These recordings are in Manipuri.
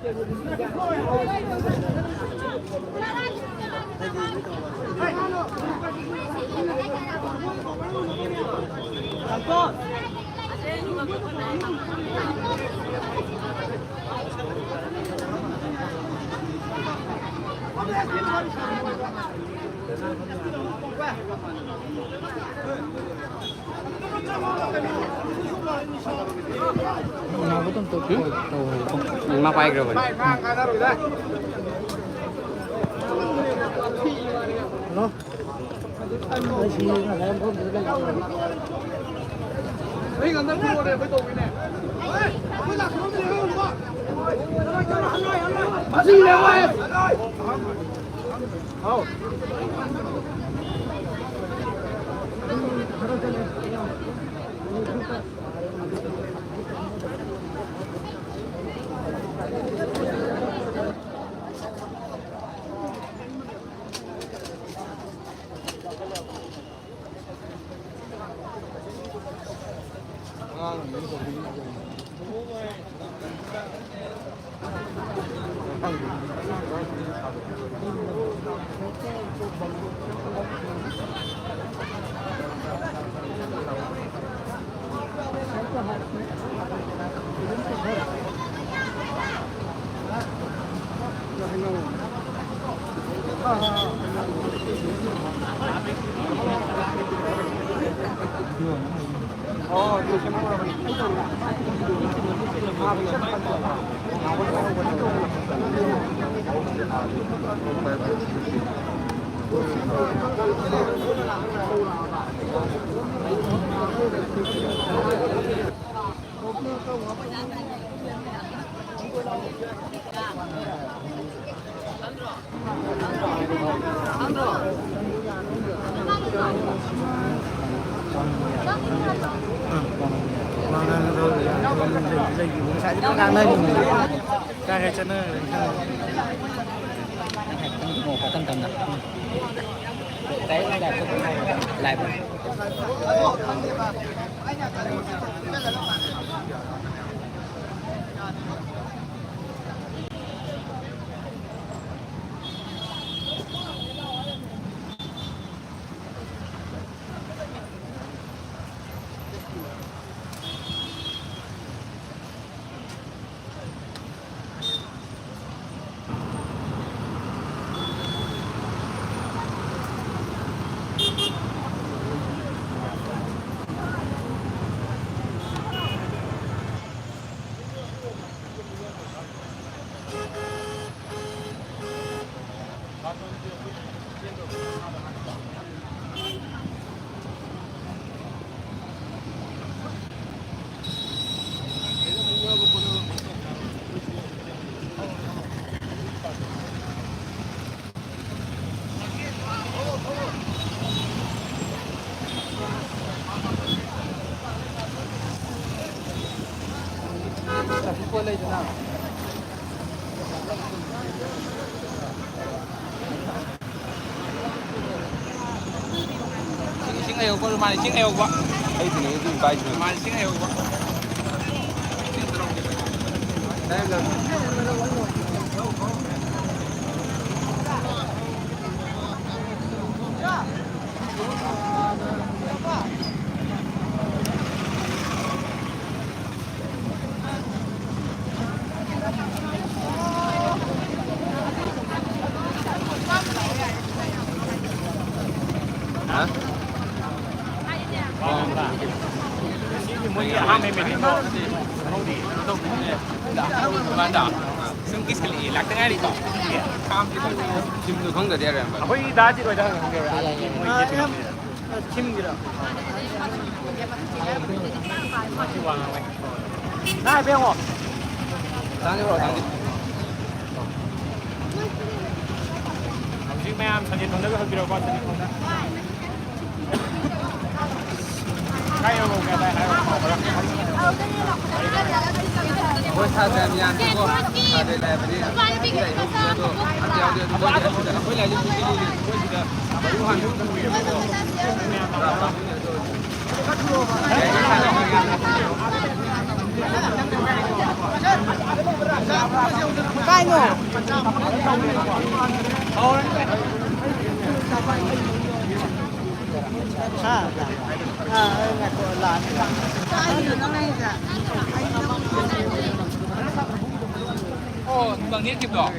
nó có tôm mình mắc bay rồi nó Đây gần đây mua đây với tụi này. Bắt gì đâu em? Không. cái chân nó một cái cân cân đấy lại eo con mà chiếc eo quá đây thì nó dùng tay mà chiếc eo quá đây là chim도 건가 돼야 되는 거야. 거의 다 지고 있다. 침기라. 나 배워. 당겨로 당겨. 당신 매암 사진 donde ves el parte de contar. Cayo con que वो साथ में यहाँ देखो सारे लाइब्रेरी तो आते आते तो कोई लाइब्रेरी कोई जगह बड़ी वहाँ โอ้บางนี้เก็บดอก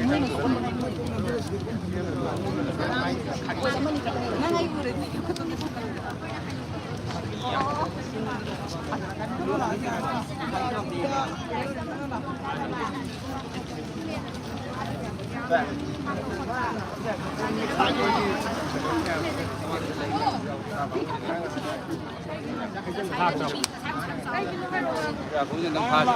Ya, punya tempat.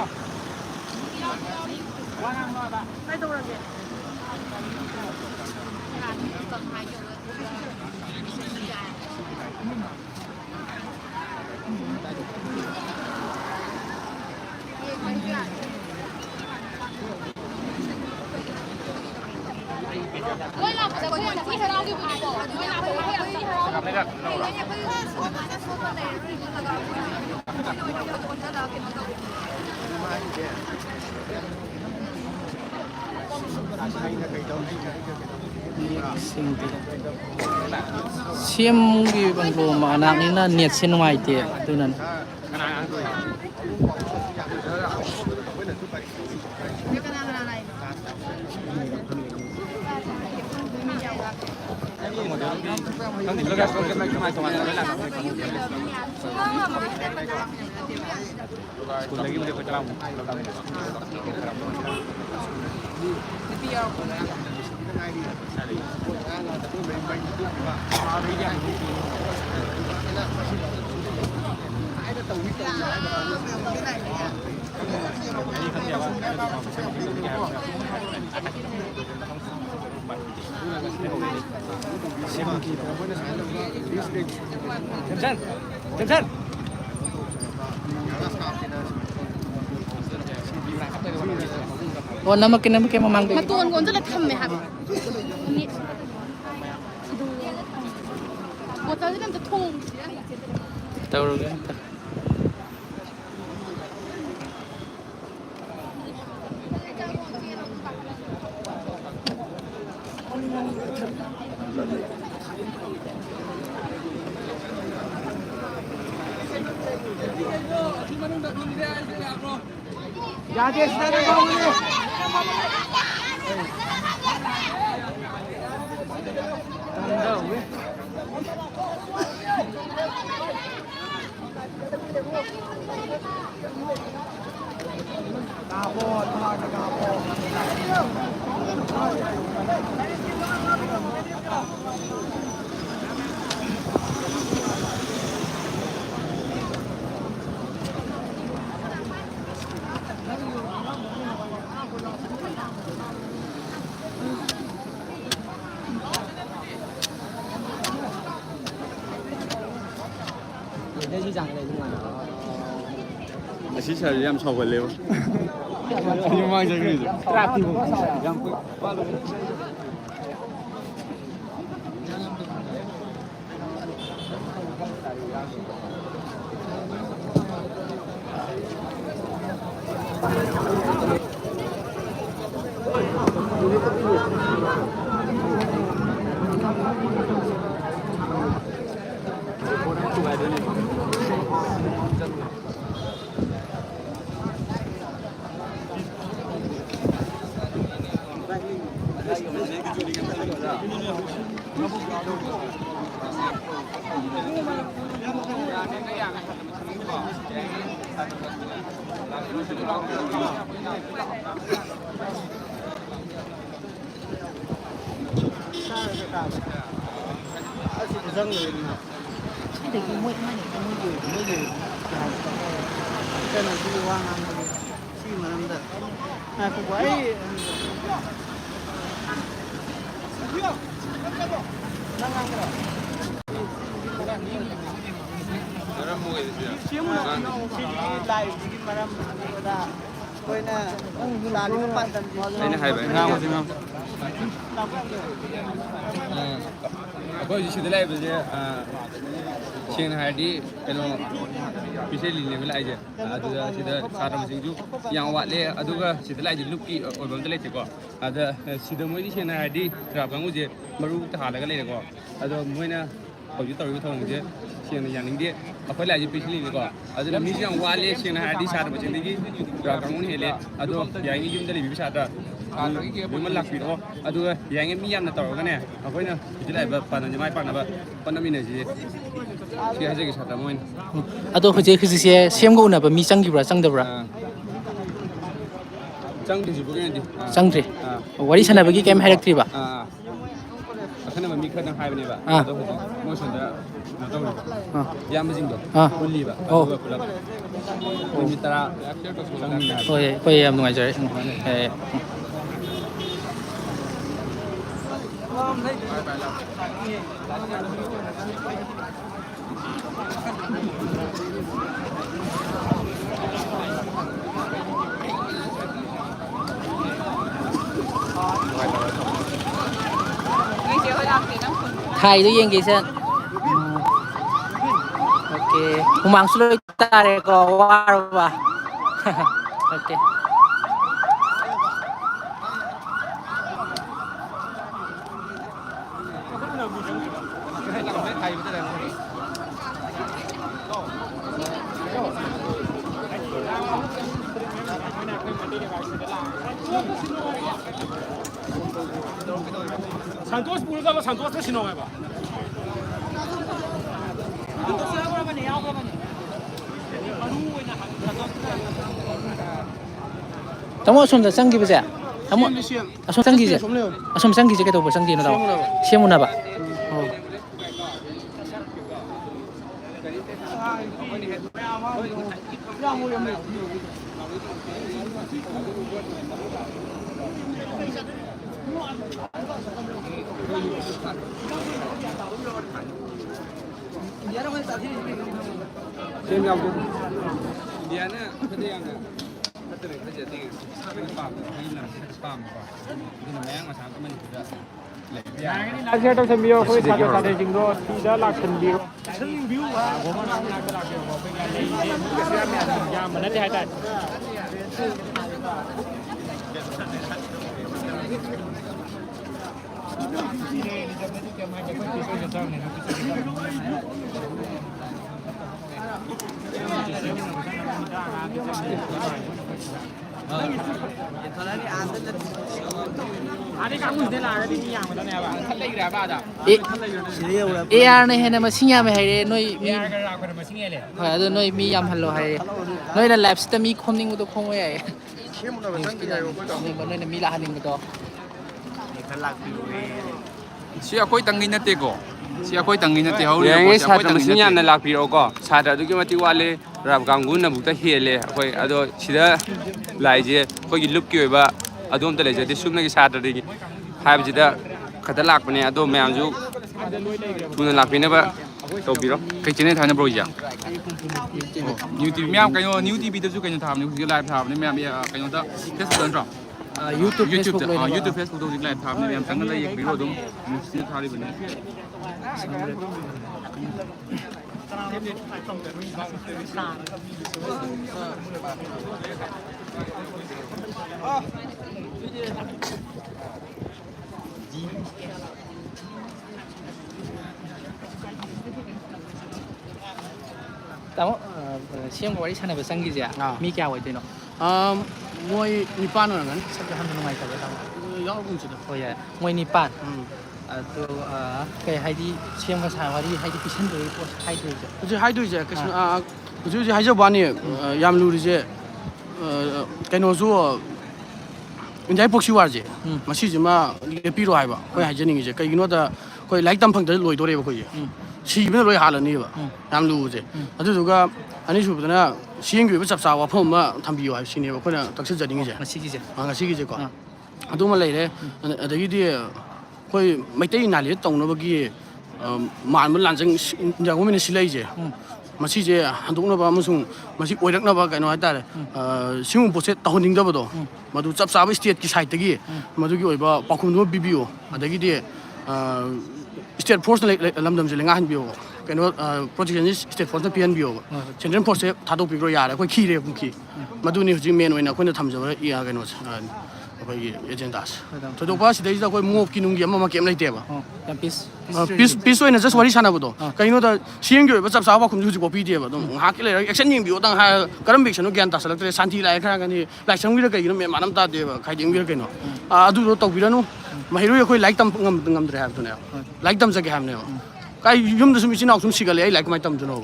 Siam gi bang lo ma anak ni na net sin wai te tu nan Nanti lo gas ke mai toman lah. Lagi boleh berjalan. Jangan. Oh nama kena pakai mamang tu มาตูนกวนจะเลยทำไหมครับนี่ดูกวนจะจะทุ่ง tahu ke Jadi sana kau ni. Masih cari yang coba lewat. Yang mana jadi itu? Rapi pun. Yang ini hai bang. ꯑꯩꯈꯣꯏ ꯁꯤꯗ ꯂꯩꯕꯁꯦ ꯁꯦꯡꯅ ꯍꯥꯏꯔꯗꯤ ꯀꯩꯅꯣ ꯄꯤꯁꯦꯂꯤꯅꯦꯕ ꯂꯥꯛꯏꯁꯦ ꯑꯗꯨꯗ ꯁꯤꯗ ꯁꯥꯇ꯭ꯔ ꯃꯁꯤꯡꯁꯨ ꯌꯥꯝ ꯋꯥꯠꯂꯦ ꯑꯗꯨꯒ ꯁꯤꯗ ꯂꯥꯛꯏꯁꯦ ꯂꯨꯞꯀꯤ ꯑꯣꯏꯕ ꯑꯝꯇ ꯂꯩꯇꯦꯀꯣ ꯑꯗ ꯁꯤꯗ ꯃꯣꯏꯗꯤ ꯁꯦꯡꯅ ꯍꯥꯏꯔꯗꯤ ꯇ꯭ꯔꯥꯏꯕ ꯀꯥꯡꯕꯨꯁꯦ ꯃꯔꯨ ꯇꯥꯍꯜꯂꯒ ꯂꯩꯔꯦꯀꯣ ꯑꯗꯣ ꯃꯣꯏꯅ ꯍꯧꯖꯤꯛ ꯇꯧꯔꯤꯕ ꯊꯧꯔꯝꯁꯦ ꯁꯦꯡꯅ ꯌꯥꯅꯤꯡꯗꯦ ꯑꯩꯈꯣꯏ ꯂꯥꯛꯏꯁꯦ ꯄꯤꯁꯦꯂꯤꯅꯦꯀꯣ ꯑꯗꯨꯅ ꯃꯤꯁꯨ ꯌꯥꯝ ꯋꯥꯠꯂꯦ ꯁꯦꯡꯅ ꯍꯥꯏꯔꯗꯤ ꯁꯥꯇ꯭ꯔ ꯃꯁꯤꯡꯗꯒꯤ ꯇ꯭ꯔꯥꯏꯕ ꯀꯥꯡꯕꯨꯅ ꯍꯦꯜꯂꯦ ꯑꯗꯣ ꯌꯥꯔꯤꯉꯩ ꯌꯨꯝꯗ ꯂꯩꯕꯤꯕ ꯁꯥꯇ꯭ꯔ ꯂꯣꯏꯅꯃꯛ ꯂꯥꯛꯄꯤꯔꯛꯑꯣ ꯑꯗꯨꯒ ꯌꯥꯔꯤꯉꯩ ꯃꯤ ꯌꯥꯝꯅ ꯇꯧꯔꯒꯅꯦ ꯑꯩꯈꯣꯏꯅ ꯍꯧꯖꯤꯛ ꯂꯥꯛꯏꯕ ꯄꯥꯟꯗꯝꯁꯦ ꯃꯥꯏ ꯄꯥꯛꯅꯕ ꯍꯣꯠꯅꯃꯤꯟꯅꯁꯤ ꯁꯤ ꯍꯥꯏꯖꯒꯦ ꯁꯥꯇ꯭ꯔ ꯃꯣꯏꯅ ꯑꯗꯣ ꯍꯧꯖꯤꯛꯁꯦ ꯁꯦꯝꯒ ꯎꯅꯕ ꯃꯤ ꯆꯪꯈꯤꯕ꯭ꯔꯥ ꯆꯪꯗꯕ꯭ꯔꯥ ꯆꯪꯗ꯭ꯔꯤꯁꯤꯕꯨ ꯀꯩꯅꯣꯗꯤ ꯆꯪꯗ꯭ꯔꯤ ꯋꯥꯔꯤ ꯁꯥꯟꯅꯕꯒꯤ ꯀꯩꯝ ꯍꯥꯏꯔꯛꯇ꯭ꯔꯤꯕ ꯑꯈꯟꯅꯕ ꯃꯤ ꯈꯔꯗꯪ ꯍꯥꯏꯕꯅꯦꯕ ꯑꯗꯣ ꯍꯧꯖꯤꯛ ꯃꯣꯏ ꯁꯣꯝꯗ ꯀꯩꯅꯣ ꯇꯧꯔꯤꯕ ꯏꯌꯥꯝꯕꯁꯤꯡꯗꯣ ꯄꯨꯜꯂꯤꯕ ꯑꯗꯨꯒ ꯄꯨꯂꯞ ꯅꯨꯃꯤꯠ 10 ꯆꯪꯃꯤꯟꯅ ꯍꯥꯏꯕ ꯍꯣꯏ ꯍꯣꯏ ꯌꯥꯝ ꯅꯨꯡꯉꯥꯏꯖꯔꯦ ꯊꯥꯏꯗꯣ ꯌꯦꯡꯒꯦꯁꯦ oke humangsu loi tare ko warba oke Santos pulang sama Santos tu sino apa? Tamo asum da sanggi baca. Tamo asum sanggi je. Asum sanggi je kita ubah sanggi na tau. Siapa mana ba? Oh. Xem nhau chưa? Điền á, cái điền này, cái từ cái gì tiền, cái phạm, cái là phạm quoi, cái là máng mà sáng cái mình được. Asia tu sembio, kau satu satu jinggo, tidak lah sembio. Sembio ah, gua mana nak nak gua pengen ni, kesian ni, yang mana dia ada. Ada kamu ni lah, ada ni yang mana ni apa? Thallai gira ba da. AR ne hena masinya me haire noi mi AR ka ra masing ele. hoi adu noi mi yam hallo haire. Noi na labs ta mi khomning bu to khom wa yae. Noi na mi la haning bu to. Si akhoi tangi na te ko. Si akhoi tangi na te hauri Yang ini sahaja mesti yang nak lapir oko, sahaja tu kita mati wale, rab ganggu na buta hele, akhoi ado sida laije, akhoi lup kyo ba, ado om terleje, di sumna ki sahaja lagi, hai bejida kata lak punya ado meamju, punya lapir ni ba, tau biro. kai chene thana bro ya. New TV myam kayo new TV ta su kayo tham ni ku live tham ni myam ya kayo ta Facebook don YouTube Facebook loi. YouTube Facebook do live tham ni myam tang la yek biro dum si thari bane. Tamo siam wari sana ba sanggi je. Mi kya wai tino. Moi nipan orang kan? Sabda han nungai ta ba tamo. Yang pun sudah. Oh ya, moi ni pan. Ado kai haidi siam ka sa wari haidi pisan do ko haidi je. Jadi hai tu je, kesan, jadi hai je bani, yang lu je, kan ozo, ini boksi war je, masih cuma lepiru hai ba, kau hai je ni je, kau ino dah, kau like tampang dah loi dore ba kau je. Si benar loi halan ni ba, yang lu je. Ado juga, ani sebenarnya siang juga besar sawa pun mah tambiu hai sini ba, kau nak tak sejadi ni je. Masih je. Masih je kau. Ado malah ini, ada dia. Koi maitai nali tong na bagi man mun lanjang yang kami ni silai je masih je handuk na ba musung masih oirak na ba kaino ada siung proses tahun ning da ba do madu chap sab state ki side gi madu gi oiba pakhum no bibio ada gi de state force लमदम से लेंगा हनबियो कनो प्रोटेक्शन स्टेट फोर्स पियन बियो सेंट्रल फोर्स से थादो पिग्रो यार कोई खीरे बुखी मधुनी हुजी मेन होइना कोइना थमजब या कनो अखोई एजेंडास तो दो पास देज कोई मोक की नुंगी अमा केम लेतेबा यम पीस पीस होइना जस्ट वरी सानाबदो कइनो द सीएम के बचप साबा खुम हुजी को पीदेबा दम हाके ले एक्शन यिंग बियो दं हा करम बिक्सन ग्यान तासलक्तरे शांति लाय खरा गनी लाइसम गिर कइनो मे मानम ता देबा खाइदिंग बिर कइनो अदु रो तौबिरनु महिरो अखोई लाइक तम ngam dre habdune लाइक तम जगे हमने काय युम दसु मिचिनाव सुम सिगले आई लाइक माइ तम जनो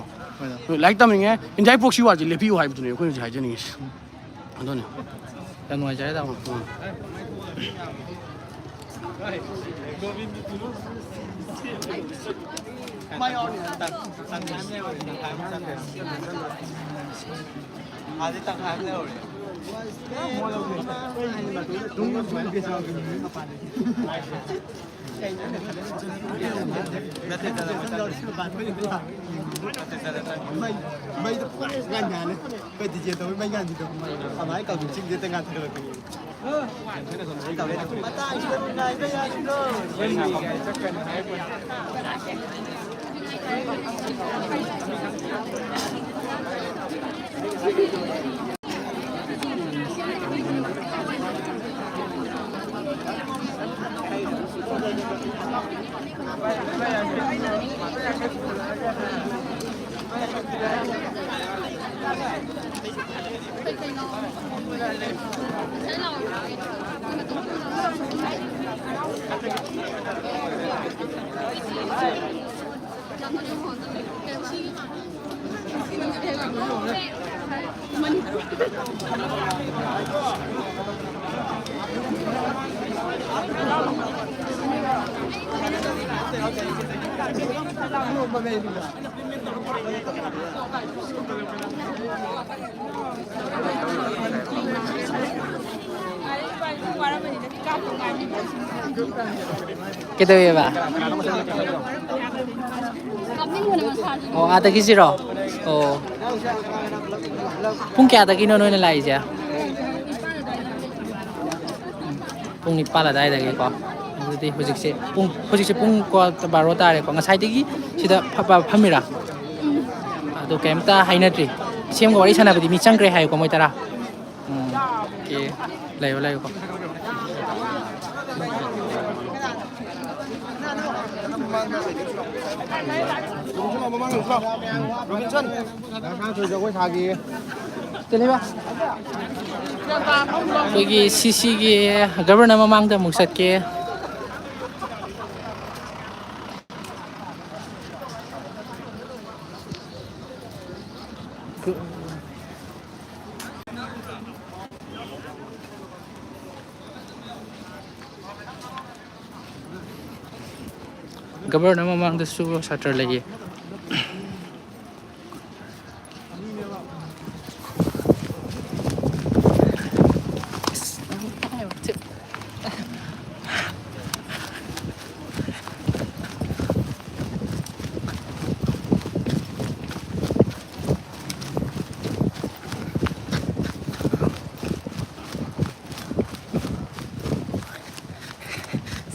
लाइक तम इंगे इंजाय पोक्सी वाजि लेपियो हाइबदुने अखोई जि हाइजनिंग अदोने Yang nuai saya tahu. Bây giờ ngàn ngàn đấy, bây giờ chỉ tôi mấy ngàn gì đâu, à máy cầu chỉnh đi tới ngàn thôi được. Cầu đây là bắt tay chưa này bây giờ chưa đâu. Bên này chắc cần hai quân. Kita ya Pak. Oh, ada kisi ro. Oh. Pung kya ada kino no lai ja. Pung ni pala dai dai ko. Jadi hojik se pung ko baro tare ko ngasai digi sida phamira. Ado kemta hainatri. Siam ko wari sana badi mi changre hai ko moi tara. Oke. Lai ko. Kenapa? Bagi sisi ke governor memang dah maksud ke governor memang dah suruh satu lagi.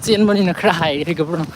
Cian mana nak cry, dia governor.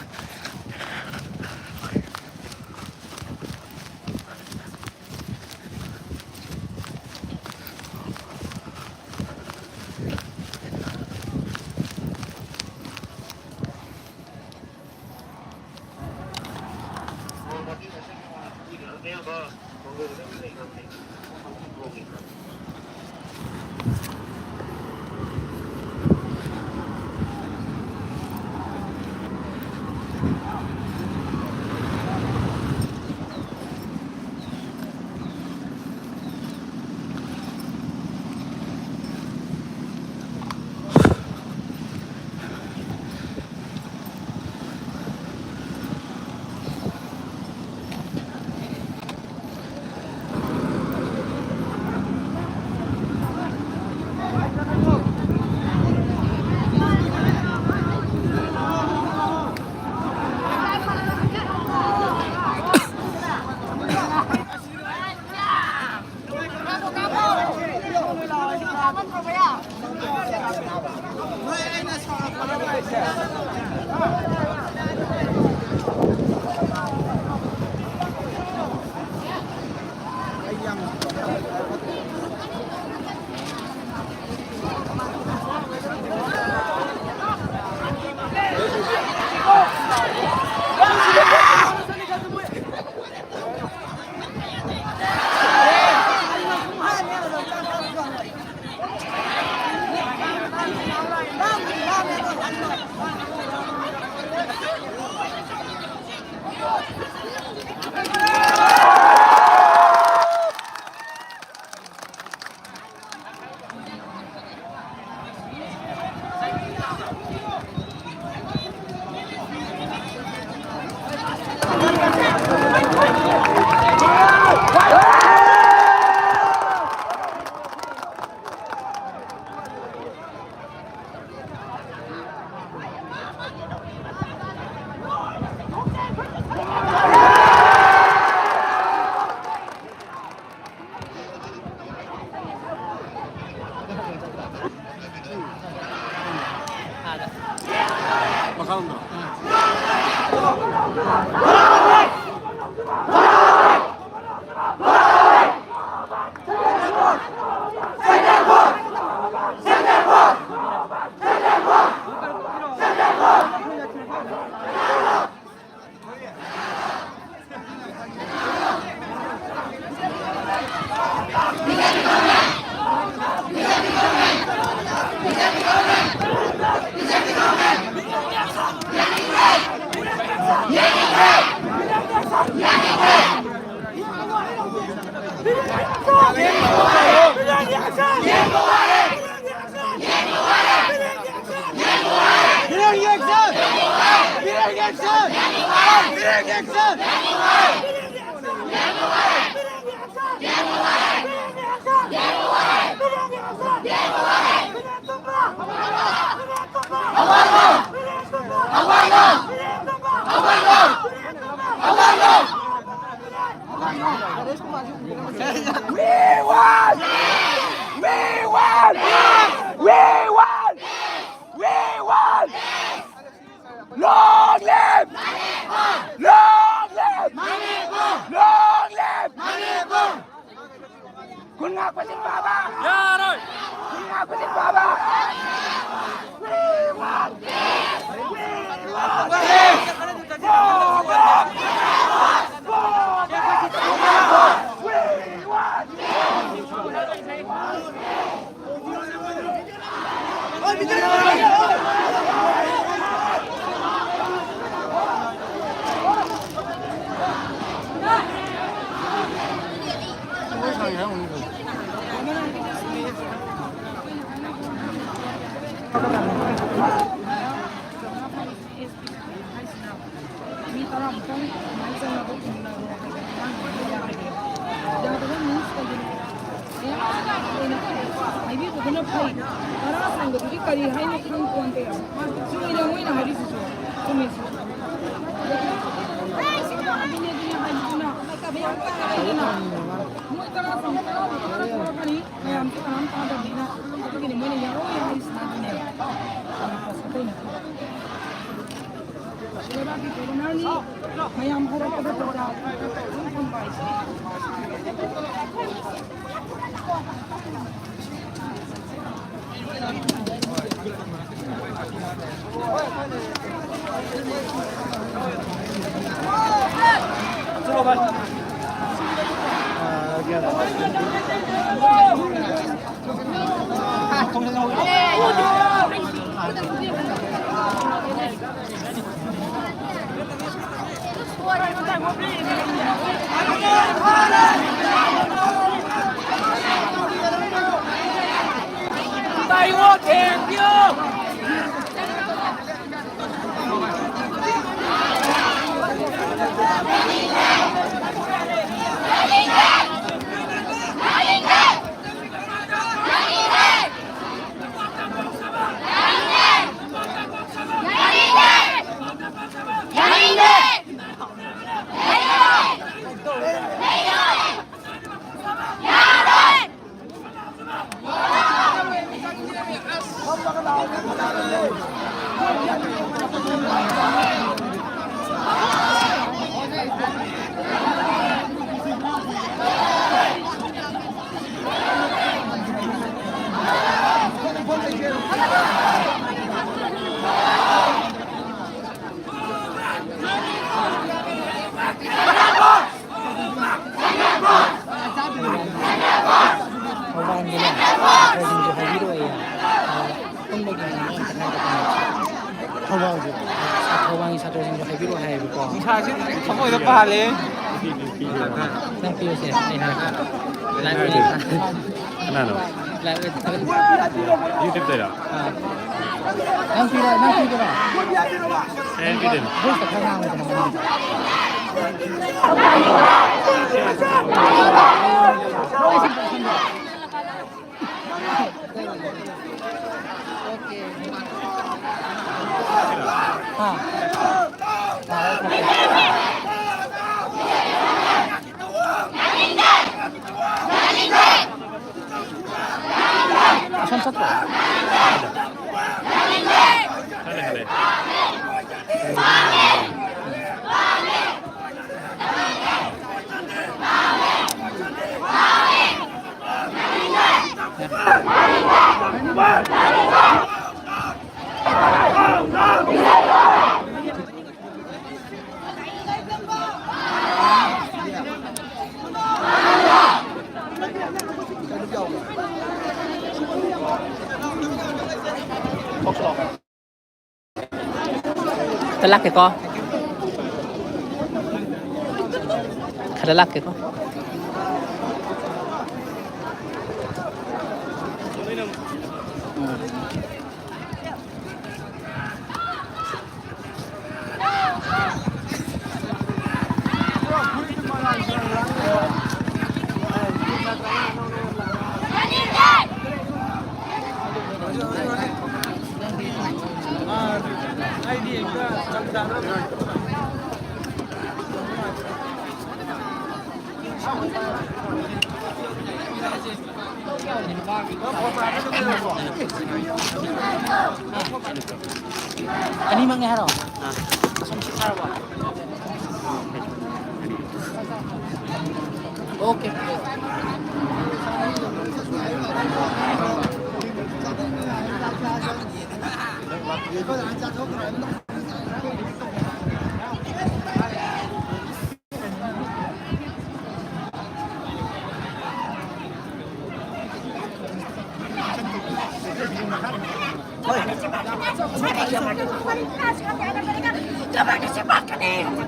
Hãy subscribe cho kênh Ghiền Mì Gõ để không bỏ lỡ ขาสิขโมยตะปาเลย นั่งฟิวเสียนี่ฮะไลฟ์เลย นั่นเหรอ ไลฟ์เลย YouTube ได้เหรอ นั่งฟิวได้นั่งฟิวได้ แอนพี่เด่น เฮ้ยแต่ข้างล่างเลยทำไมฉันสักหน่อย อะไรTalak ko. Kadalak ko. Ani mang ngaharo? Okay.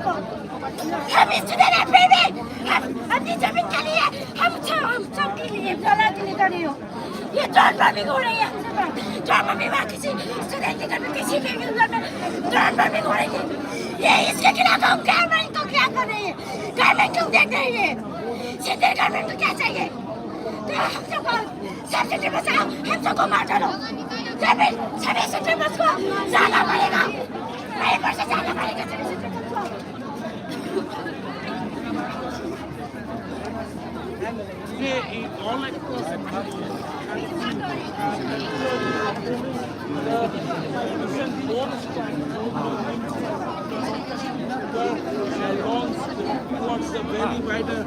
हम स्टूडेंट हैं फिर भी हम जमीन के लिए हम सबके लिए जला के लिए कर रही हो ये ड्रोन बॉम्बिंग हो रही है ड्रोन बॉम्बिंग वहाँ किसी स्टूडेंट के घर में किसी के घर में ड्रोन बॉम्बिंग हो रही है ये इसके खिलाफ हम गवर्नमेंट को क्या कर रही है गवर्नमेंट क्यों देख रही है सीधे गवर्नमेंट को क्या चाहिए तो हम सबको सबसे बचाओ हम सबको मार डालो सभी सिटीजन को जाना पड़ेगा नहीं पर से जाना पड़ेगा सभी सिटीजन को Towards the valley where the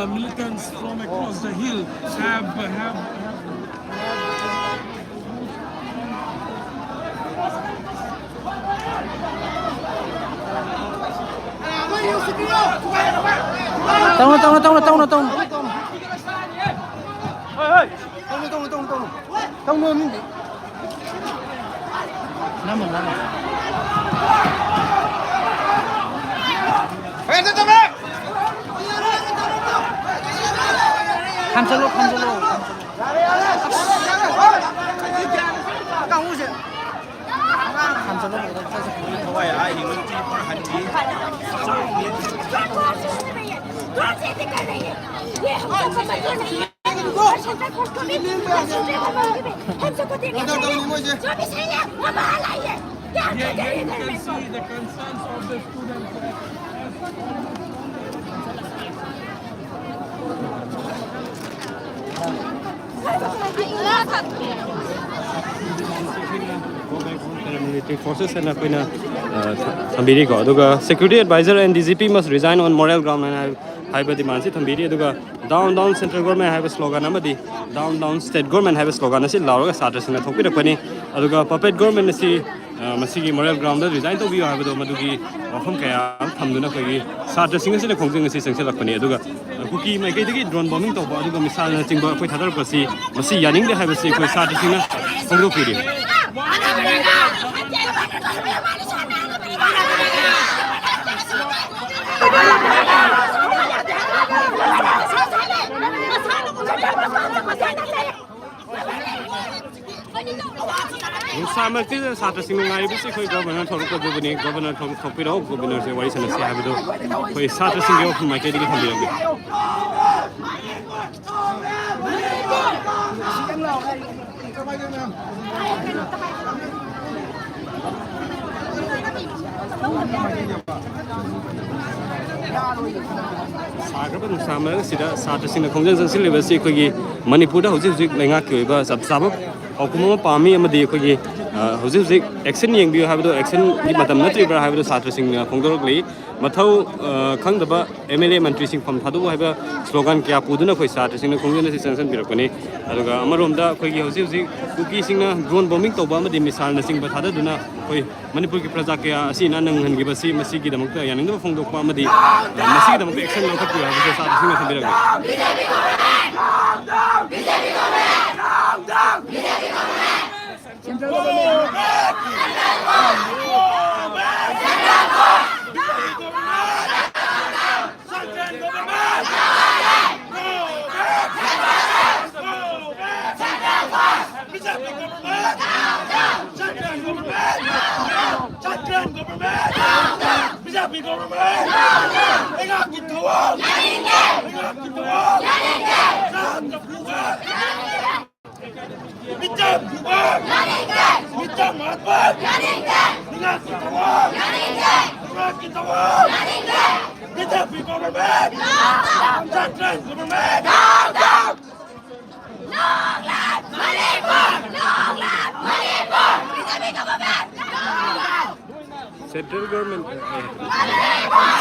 militants from across the hill have Tông. Tông luôn. Năm mình. Ham solo. Ham solo. Thôi ai thì mình chỉ có hành vi कौन से दिक्कत नहीं है ये हम सबको मंजूर नहीं है और सेंट्रल कोर्ट को भी हम सबको देखना चाहिए जो भी सही है वो बाहर लाइए you can see the concerns of the students. Paramilitary forces and apina thambiri ko aduga security advisor and DGP must resign on moral ground and haiba demand si thambiri aduga down central government have a slogan amadi down state government have a slogan asi lauraga satra sina thopi rakpani aduga puppet government si masigi moral ground da resign to biyo habado madugi wafam kaya thamduna koi satra singa sina khongjing asi sangse lakpani aduga kuki mai kai dagi drone bombing to ba aduga misal na chingba koi thadar pasi masi yaning de have si koi satra singa khongdo piri Samar ti satra sing ngai bi se khoi governor thoruk ko bini governor thok pi ro governor se wari sana se ha bido khoi satra sing yo mai ke digi thambi ro Sagrabang samar sida satra sing khongjang jang sil level se khoi gi Manipur da hojik hojik lenga koi ba sab sabak Okuma Pami amadi khoi hojik action yeng bi habdo action gi matam natri bra habdo satra sing khongdorok li mathau khangdaba MLA mantri sing pham thadu haiba slogan kya puduna khoi satra sing khongjana si sansan birakani aduga amarom da khoi gi hojik kuki sing na drone bombing toba amadi misal na sing ba thada duna khoi Manipur ki praja kya asi na nang han gi ba si masi gi damak ta yaning da phongdok pa amadi masi gi damak action lang khatu habdo satra sing kham birakani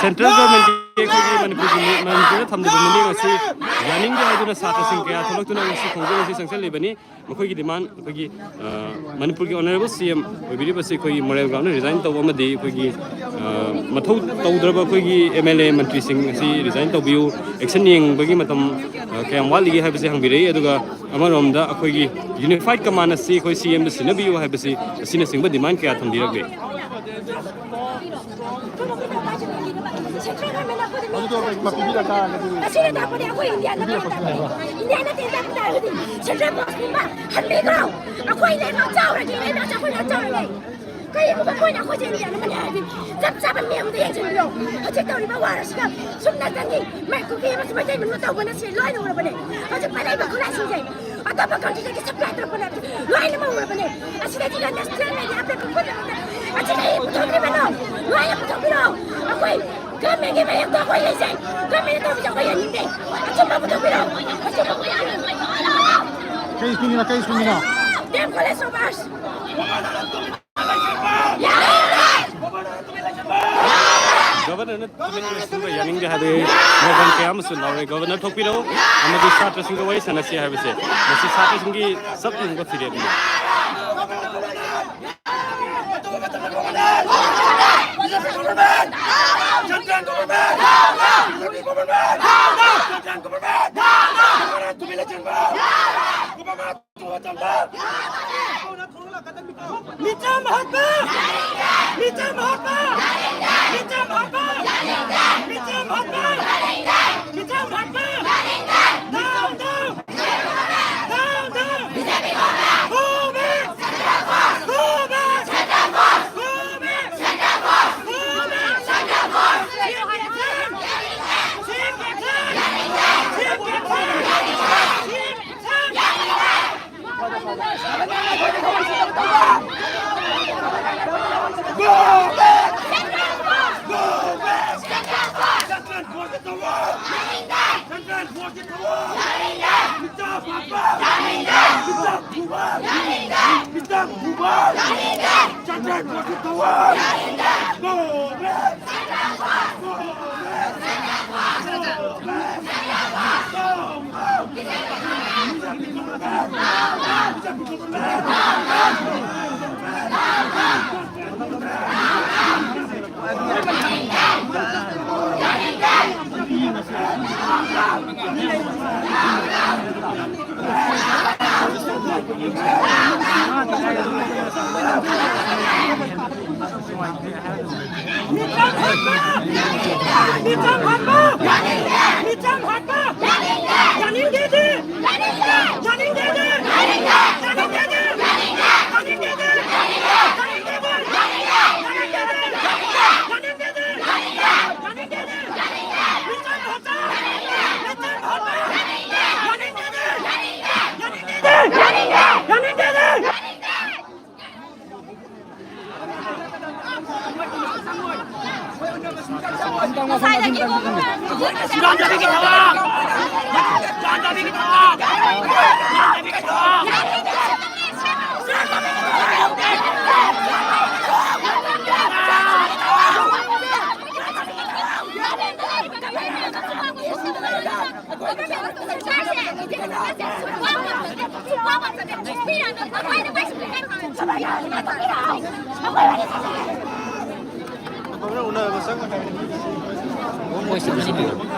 Central government ke khoi Manipur thamdu mani ngasi yaning de aduna satra sing kya tholok tuna ngasi khongje ngasi sangsel lebani mkhoi gi demand khoi gi Manipur ki honorable CM obiri basi khoi moral ground resign taw amadi khoi gi mathau tawdraba khoi gi MLA mantri sing ngasi resign taw biu action yeng bagi matam kayam wali gi haibase hangbirei aduga amarom da khoi gi unified command asi khoi CM da sinabiu haibase sina singba demand kya thamdiragbe Governor yaning de habe mogan kya masul laure governor thokpiro amadi satra sing wai sanasi habise masi satra sing gi sab ning ko fire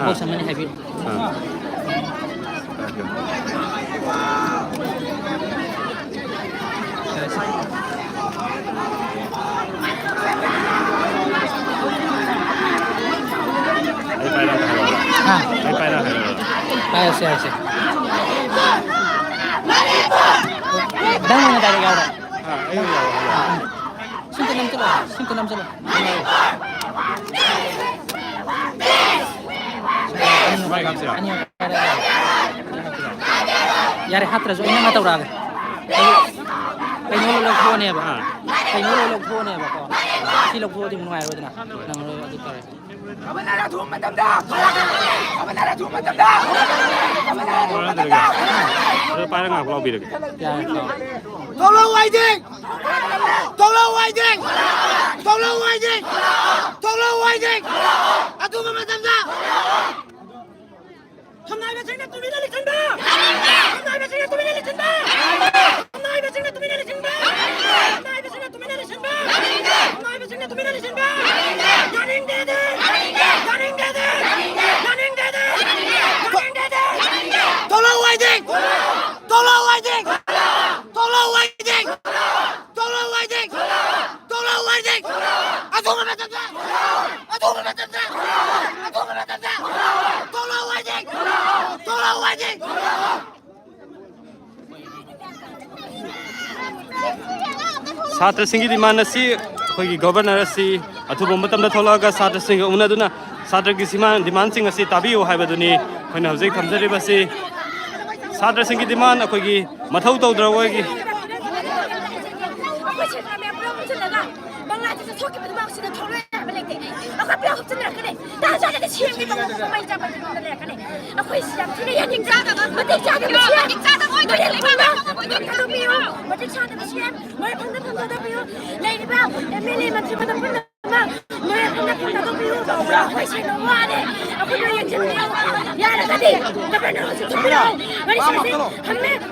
voice amani happy Saya dah mana tadi kau? Singkat 6 coba. Yari hatra so ini mata urang. Kayu lok phone ya ba? Kayu lok phone ya ba ko? Si lok phone di mana ya ba? Nang lo itu tare. Kabanara thum matam da. Kabanara thum matam da. Rồi phải ngạc lo bị được. Tolong wajing. Tolong wajing. Tolong wajing. Tolong wajing. Atu matam da. Hôm nay bên này tụi mình đi chân ba. Hôm nay bên này tụi mình đi chân ba. Hôm nay bên này tụi mình đi chân ba. Hôm nay bên này tụi mình đi chân ba. Hôm nay bên này tụi mình đi chân ba. Running dead. Running dead. Running dead. Running dead. Tolong wajing. Tolong wajing. Tolong wajing. Tolong wajing. Tolong wajing. Atu matam da. Atu matam da. Atu matam da. Tolong wajing. Tolong wajing. Satra Singh demand asi khoi governor asi athubo matam da tholaga Satra Singh una duna Satra ki sima demand sing asi tabiyo haibaduni khoina hojik thamjari basi Satra Singh demand akhoi gi mathau tawdrawoi gi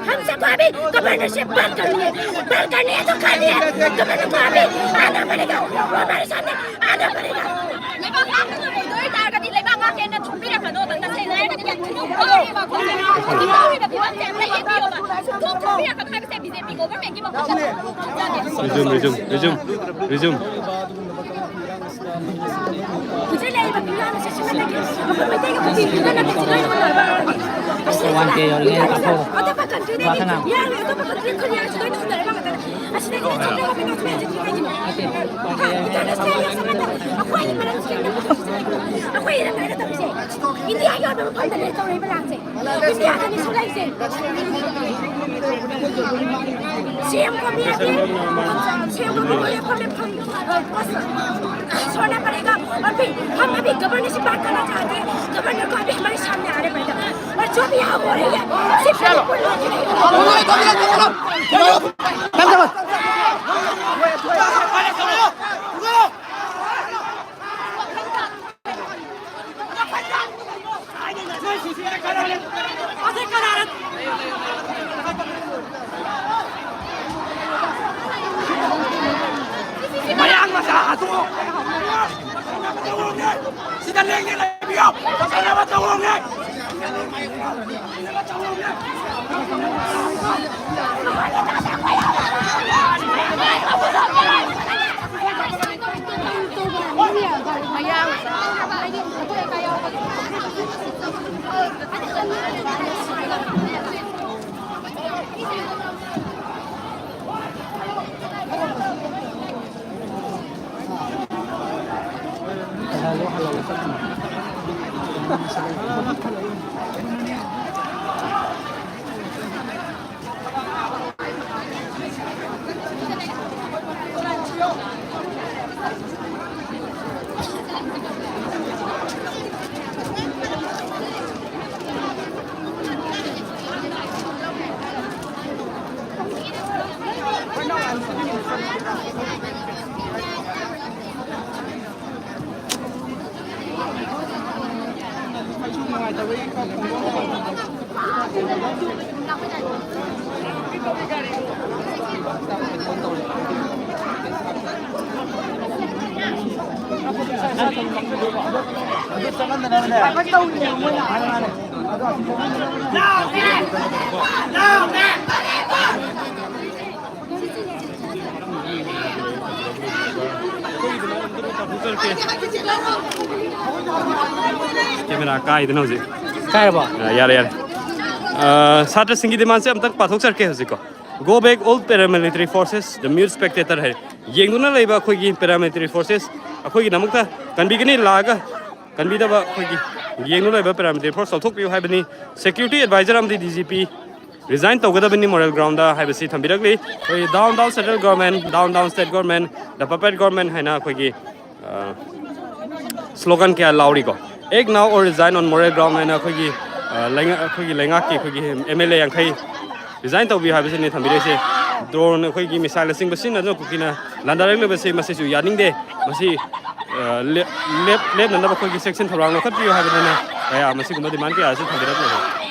हम सब भाभी गवर्नरशिप बंद करनी है तो कर लिए गवर्नर भाभी आना पड़ेगा हमारे सामने आना पड़ेगा Resume. Wanke orang yang tak tahu. Bahkan apa? छोड़ना पड़ेगा और फिर हम अभी गवर्नर से बात करना चाहते हैं गवर्नर को अभी हमारे सामने आने पड़ेगा और जो भी यहाँ हो रही है सिर्फ कैमरा का इधर हो जी काय ba यार यार छात्र सिंह की डिमांड से हम तक पाथोक सर के हो जी को go back all paramilitary forces the mere spectator है येंगुना लेबा कोई की paramilitary forces कोई की नमकता कंबी के नहीं लागा कंबी दबा कोई की येंगुना लेबा paramilitary force थोक पियो है बनी security advisor हम दी DGP resign तो गदा बनी moral ground दा है बसी थंबिरक ली कोई down central government down state government the puppet government है ना कोई की slogan क्या लाउडी को एक now or resign on moral ground है ना कोई की लेंगा की कोई की MLA यांखई resign तो भी है बसी नहीं थंबिरे से drone कोई की मिसाइल सिंह बसी ना जो कोई ना लंदर ले बसी मसी जो यानिंग दे मसी लेप नंदा कोई की section थोरांग खत पियो है बनी ना या मसी को डिमांड के आसे थंबिरक ले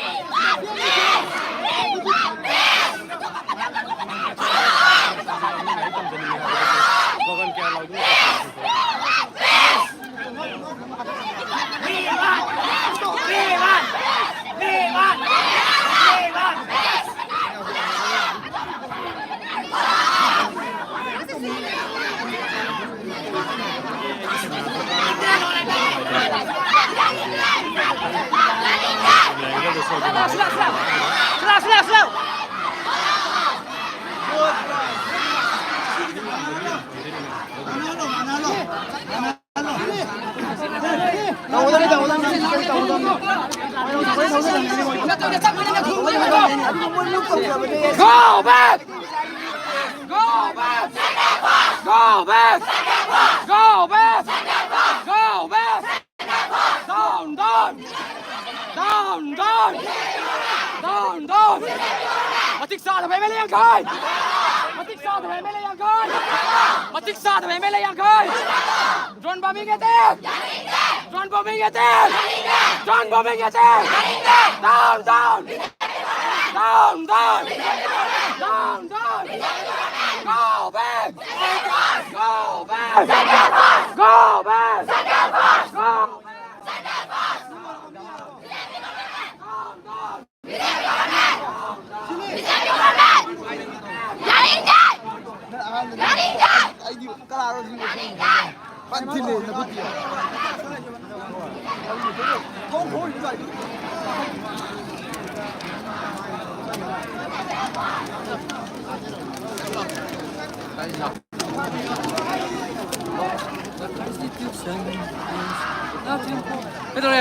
Go back! Go back! Go back! Go back! Go back! Down, down! Down, down! Down, down! Matik sa thằng mày lên coi! Matik sa thằng mày lên coi! Matik sa thằng mày lên coi! Drone bombing cái tên! Drone bombing cái tên! Drone bombing cái tên! Down, down! Down, down! Down, down! Go back! Go back! Go back! Go back! Pedro,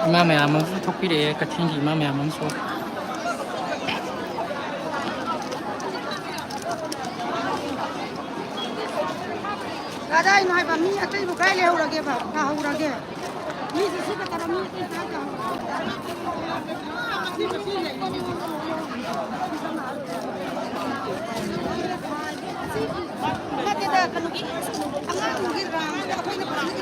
Ima mẹ mình thúc cái đấy cái thiên gì mà mẹ mình số कदाई न हाइबा मी अतै बु काई लेहौरगे बा थाहौरगे मी सिसि बतर मी अतै का मते दा कनुगी अंगांगी राम दा अखोइना पानी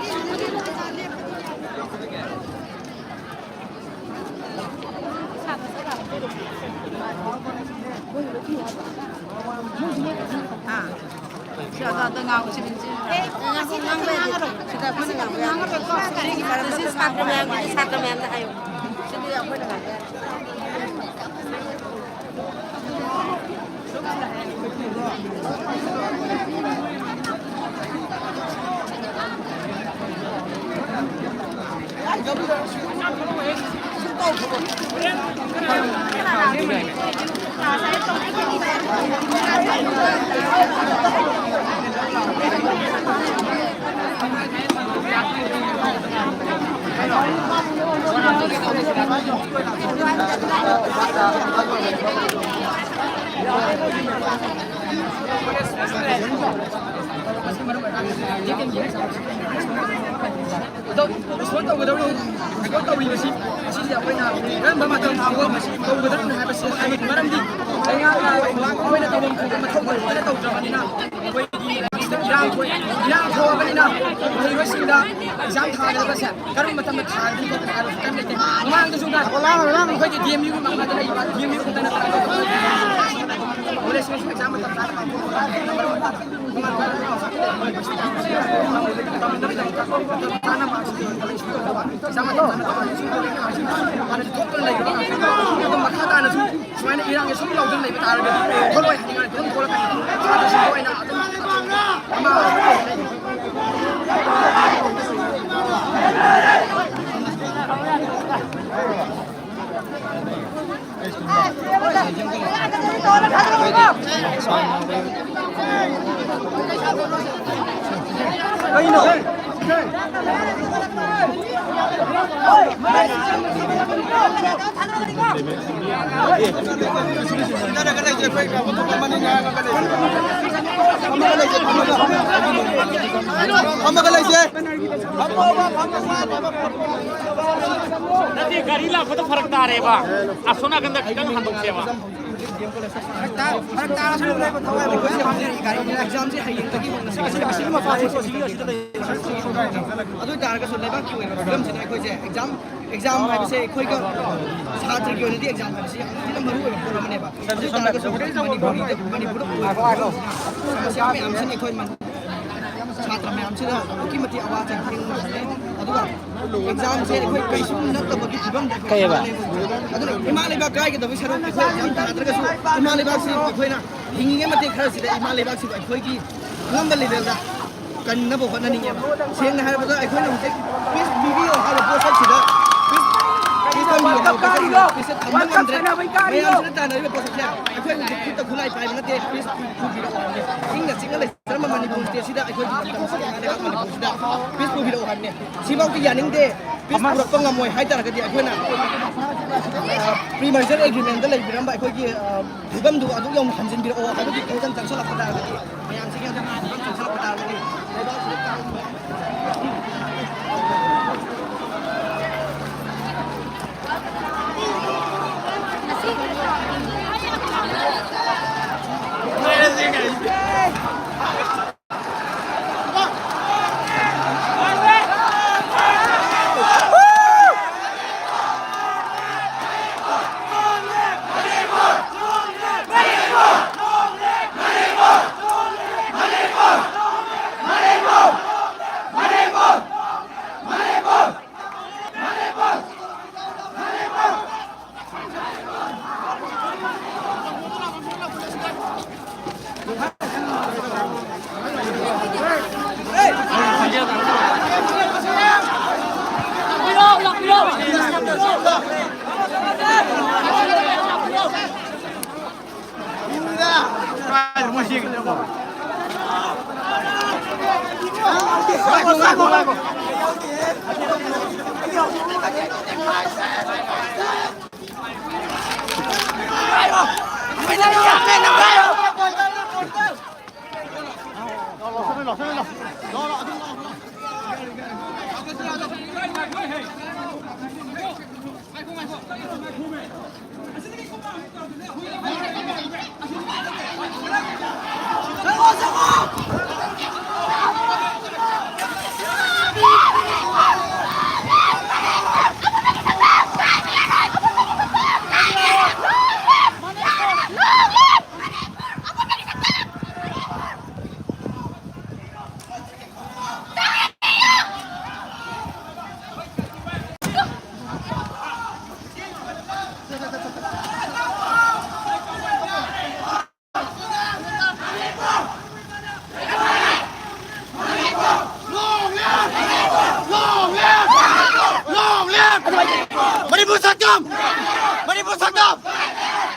गाड़ी लाखों फर्क तारे बा असोना गंदा खिदम हम लोग सेवा एग्जाम है अखोई छात्र की ओनदी एग्जाम है खिदम मरु ओइ पोरमनेबा अदु तारगा सो मणिपुर समस्या मैम से अखोई छात्र मैम से की मति आवाज है अदुगा एग्जाम से अखोई कैसु नतबगी फिबम कयबा अदु हिमालयबा काय के दबि सरो एग्जाम तारगा सो हिमालयबा से अखोइना हिंगिगे मते खरा सिदा हिमालयबा से अखोई की ngamba level da kan na bo na ninge seng ha ba ai khoi na huje pis video ha lo post sida pis kan video ka kari go pis tham na andre me am se ta na be post ya ai khoi ku ta khulai pai na te pis ku video sing na sing le sarma mani post te sida ai khoi tam sa na de mani post da pis ku video han ne si bau ki yaning de pis pura pa ngamoi hai ta ka di ai khoi na pre-merger agreement da lai biram ba ai khoi ki dhibam du adu yom hanjin bi o ha bi ko jan tang sa la pa da me am se ki Lo Manipur Sakam! Manipur Sakam!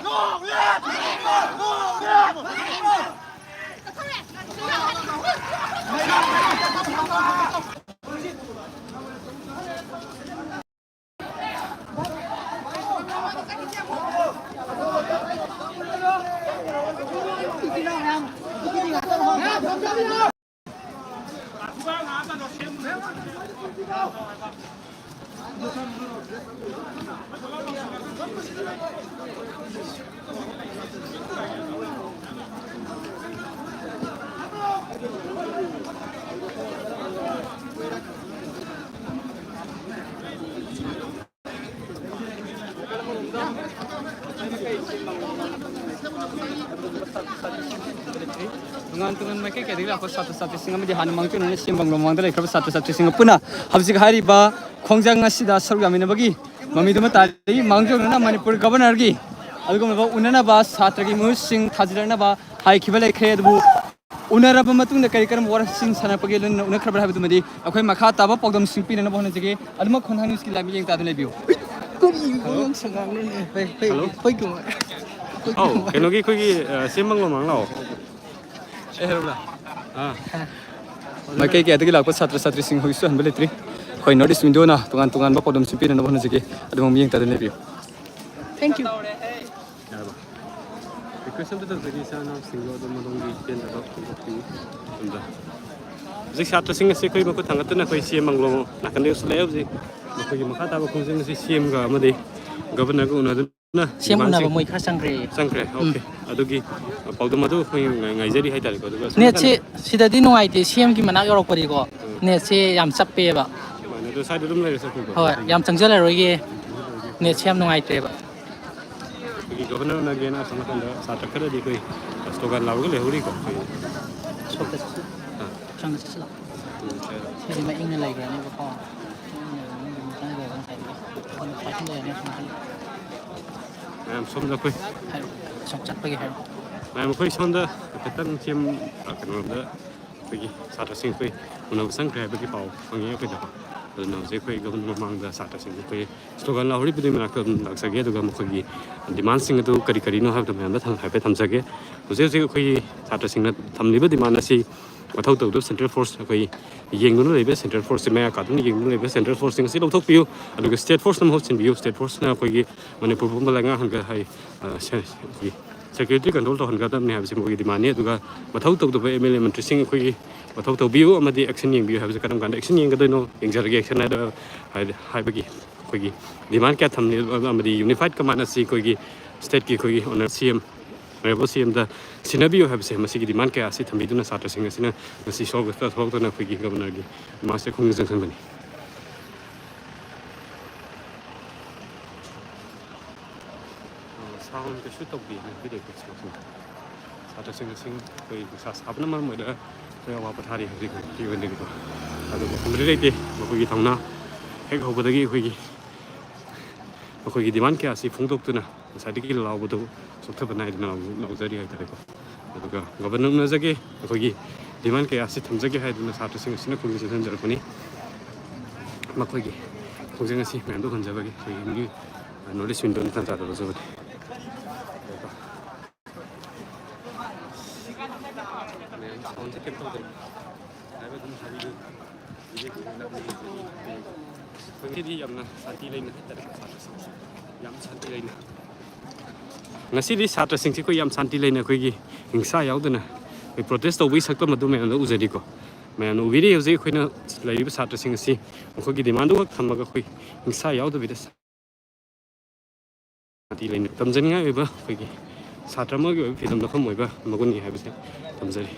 Long live! Long live! Tungan mereka kaya dila ko satu singa madi han mangtu nane simbang lomang dala ikra satu singa puna habsi hari ba khongjang asida sarga mina bagi mami duma tari mangtu nana Manipur governor gi algo ma unana ba satra gi mu sing thajirana ba hai khibale khed bu unara ba matung da kai karam war sing sana pagel una khrabar habi dumadi akhoi makha taba pogdam sing pina na bahna jige alma khonha news ki lami yeng ta dune biu Oh, cái nó cái xem bằng lồng nào? Mai kai kaya dagi lakpa satra sing hoisu han beletri khoi notice window na tungan ba podom sipi na bahna jige adum yeng ta dune biu. Thank you. Question betul tadi sana single atau melongi pen atau apa? Jadi satu singa sih koi makut tangga tu nak koi siam manglong nak kena usulai apa sih? Makoi makah tahu kau singa sih siam ga made governor ko unadu na siam una ba moi khar sangre okay adugi paudo madu koi ngai jadi hai tadi ko net se sidadi nungai te siam ki manak yorok pari ko net se yam sappe ba mana tu side dum lai sakku ko hoi yam changjala roi ge net siam nungai te ba governor na gena sama kan satu kali di koi slogan lalu le huri ko sok chang sila jadi mai ingna lai ge ne ba ko som da koi sok chat pagi hai koi som da ketan siam kan da pagi satu sing koi una sang krai pagi pau pangi ko da na je koi governor mang da satu sing koi slogan la huri pudi nak dak sage da mo koi demand sing tu kari kari no ha da ma thang hai pe tham sage je je koi satu sing na tham liba demand asi mathau tau do central force koi yeng nu lebe central force me ka tu yeng nu lebe central force sing si lo thok piu aduga state force nam ho chin biu state force na koi Manipur bum balanga han ga hai security control to han ga tam ne ha sim koi demand ne aduga mathau tau do MLA mantri sing koi mathau tau biu amadi action yeng biu ha kadam kan action yeng ga do no yeng jar ge action na da hai bagi koi demand ka tham ne amadi unified command asi koi state ki koi on CM Rebel CM da sinabiyo have se masigi demand ka asi thambi duna satra singa sina masi shog ta thok na koi governor gi master khung junction bani sound ka shoot of bi video ko satra singa sing koi sa sabna mar mo da koi wa pathari ri ko ti wen ko adu ko mri te ko gi thangna hek ho badagi koi gi demand ka asi phungdok tu na sa di ki law bu sokta banai na law zari hai tare ko aduga governor na jage koi demand ke asi thamjage hai duna satra sing sina khung junction jar pani makoi gi khung asi mem do khan jabage koi gi notice window tan ta do jabage ngasi di satra sing si ko yam santi leina ko gi hingsa yaudana we protest to we sakto madu me no uzedi ko me no video je ko na lai satra sing si ꯑꯩꯈꯣꯏꯒꯤ ꯗꯤꯃꯥꯟꯗꯨ ꯈꯛ ꯊꯝꯃꯒ ꯑꯩꯈꯣꯏ ꯍꯤꯡꯁꯥ ꯌꯥꯎꯗꯕꯤꯗ ꯁꯥꯟꯇꯤ ꯂꯩꯅ ꯇꯝꯖꯅꯤꯡꯉꯥꯏ ꯑꯣꯏꯕ ꯑꯩꯈꯣꯏꯒꯤ ꯁꯥꯇ꯭ꯔ ꯑꯃꯒꯤ ꯑꯣꯏꯕ ꯐꯤꯗꯝ ꯂꯧꯐꯝ ꯑꯣꯏꯕ ꯃꯒꯨꯟꯅꯤ ꯍꯥꯏꯕꯁꯦ ꯊꯝꯖꯔꯤ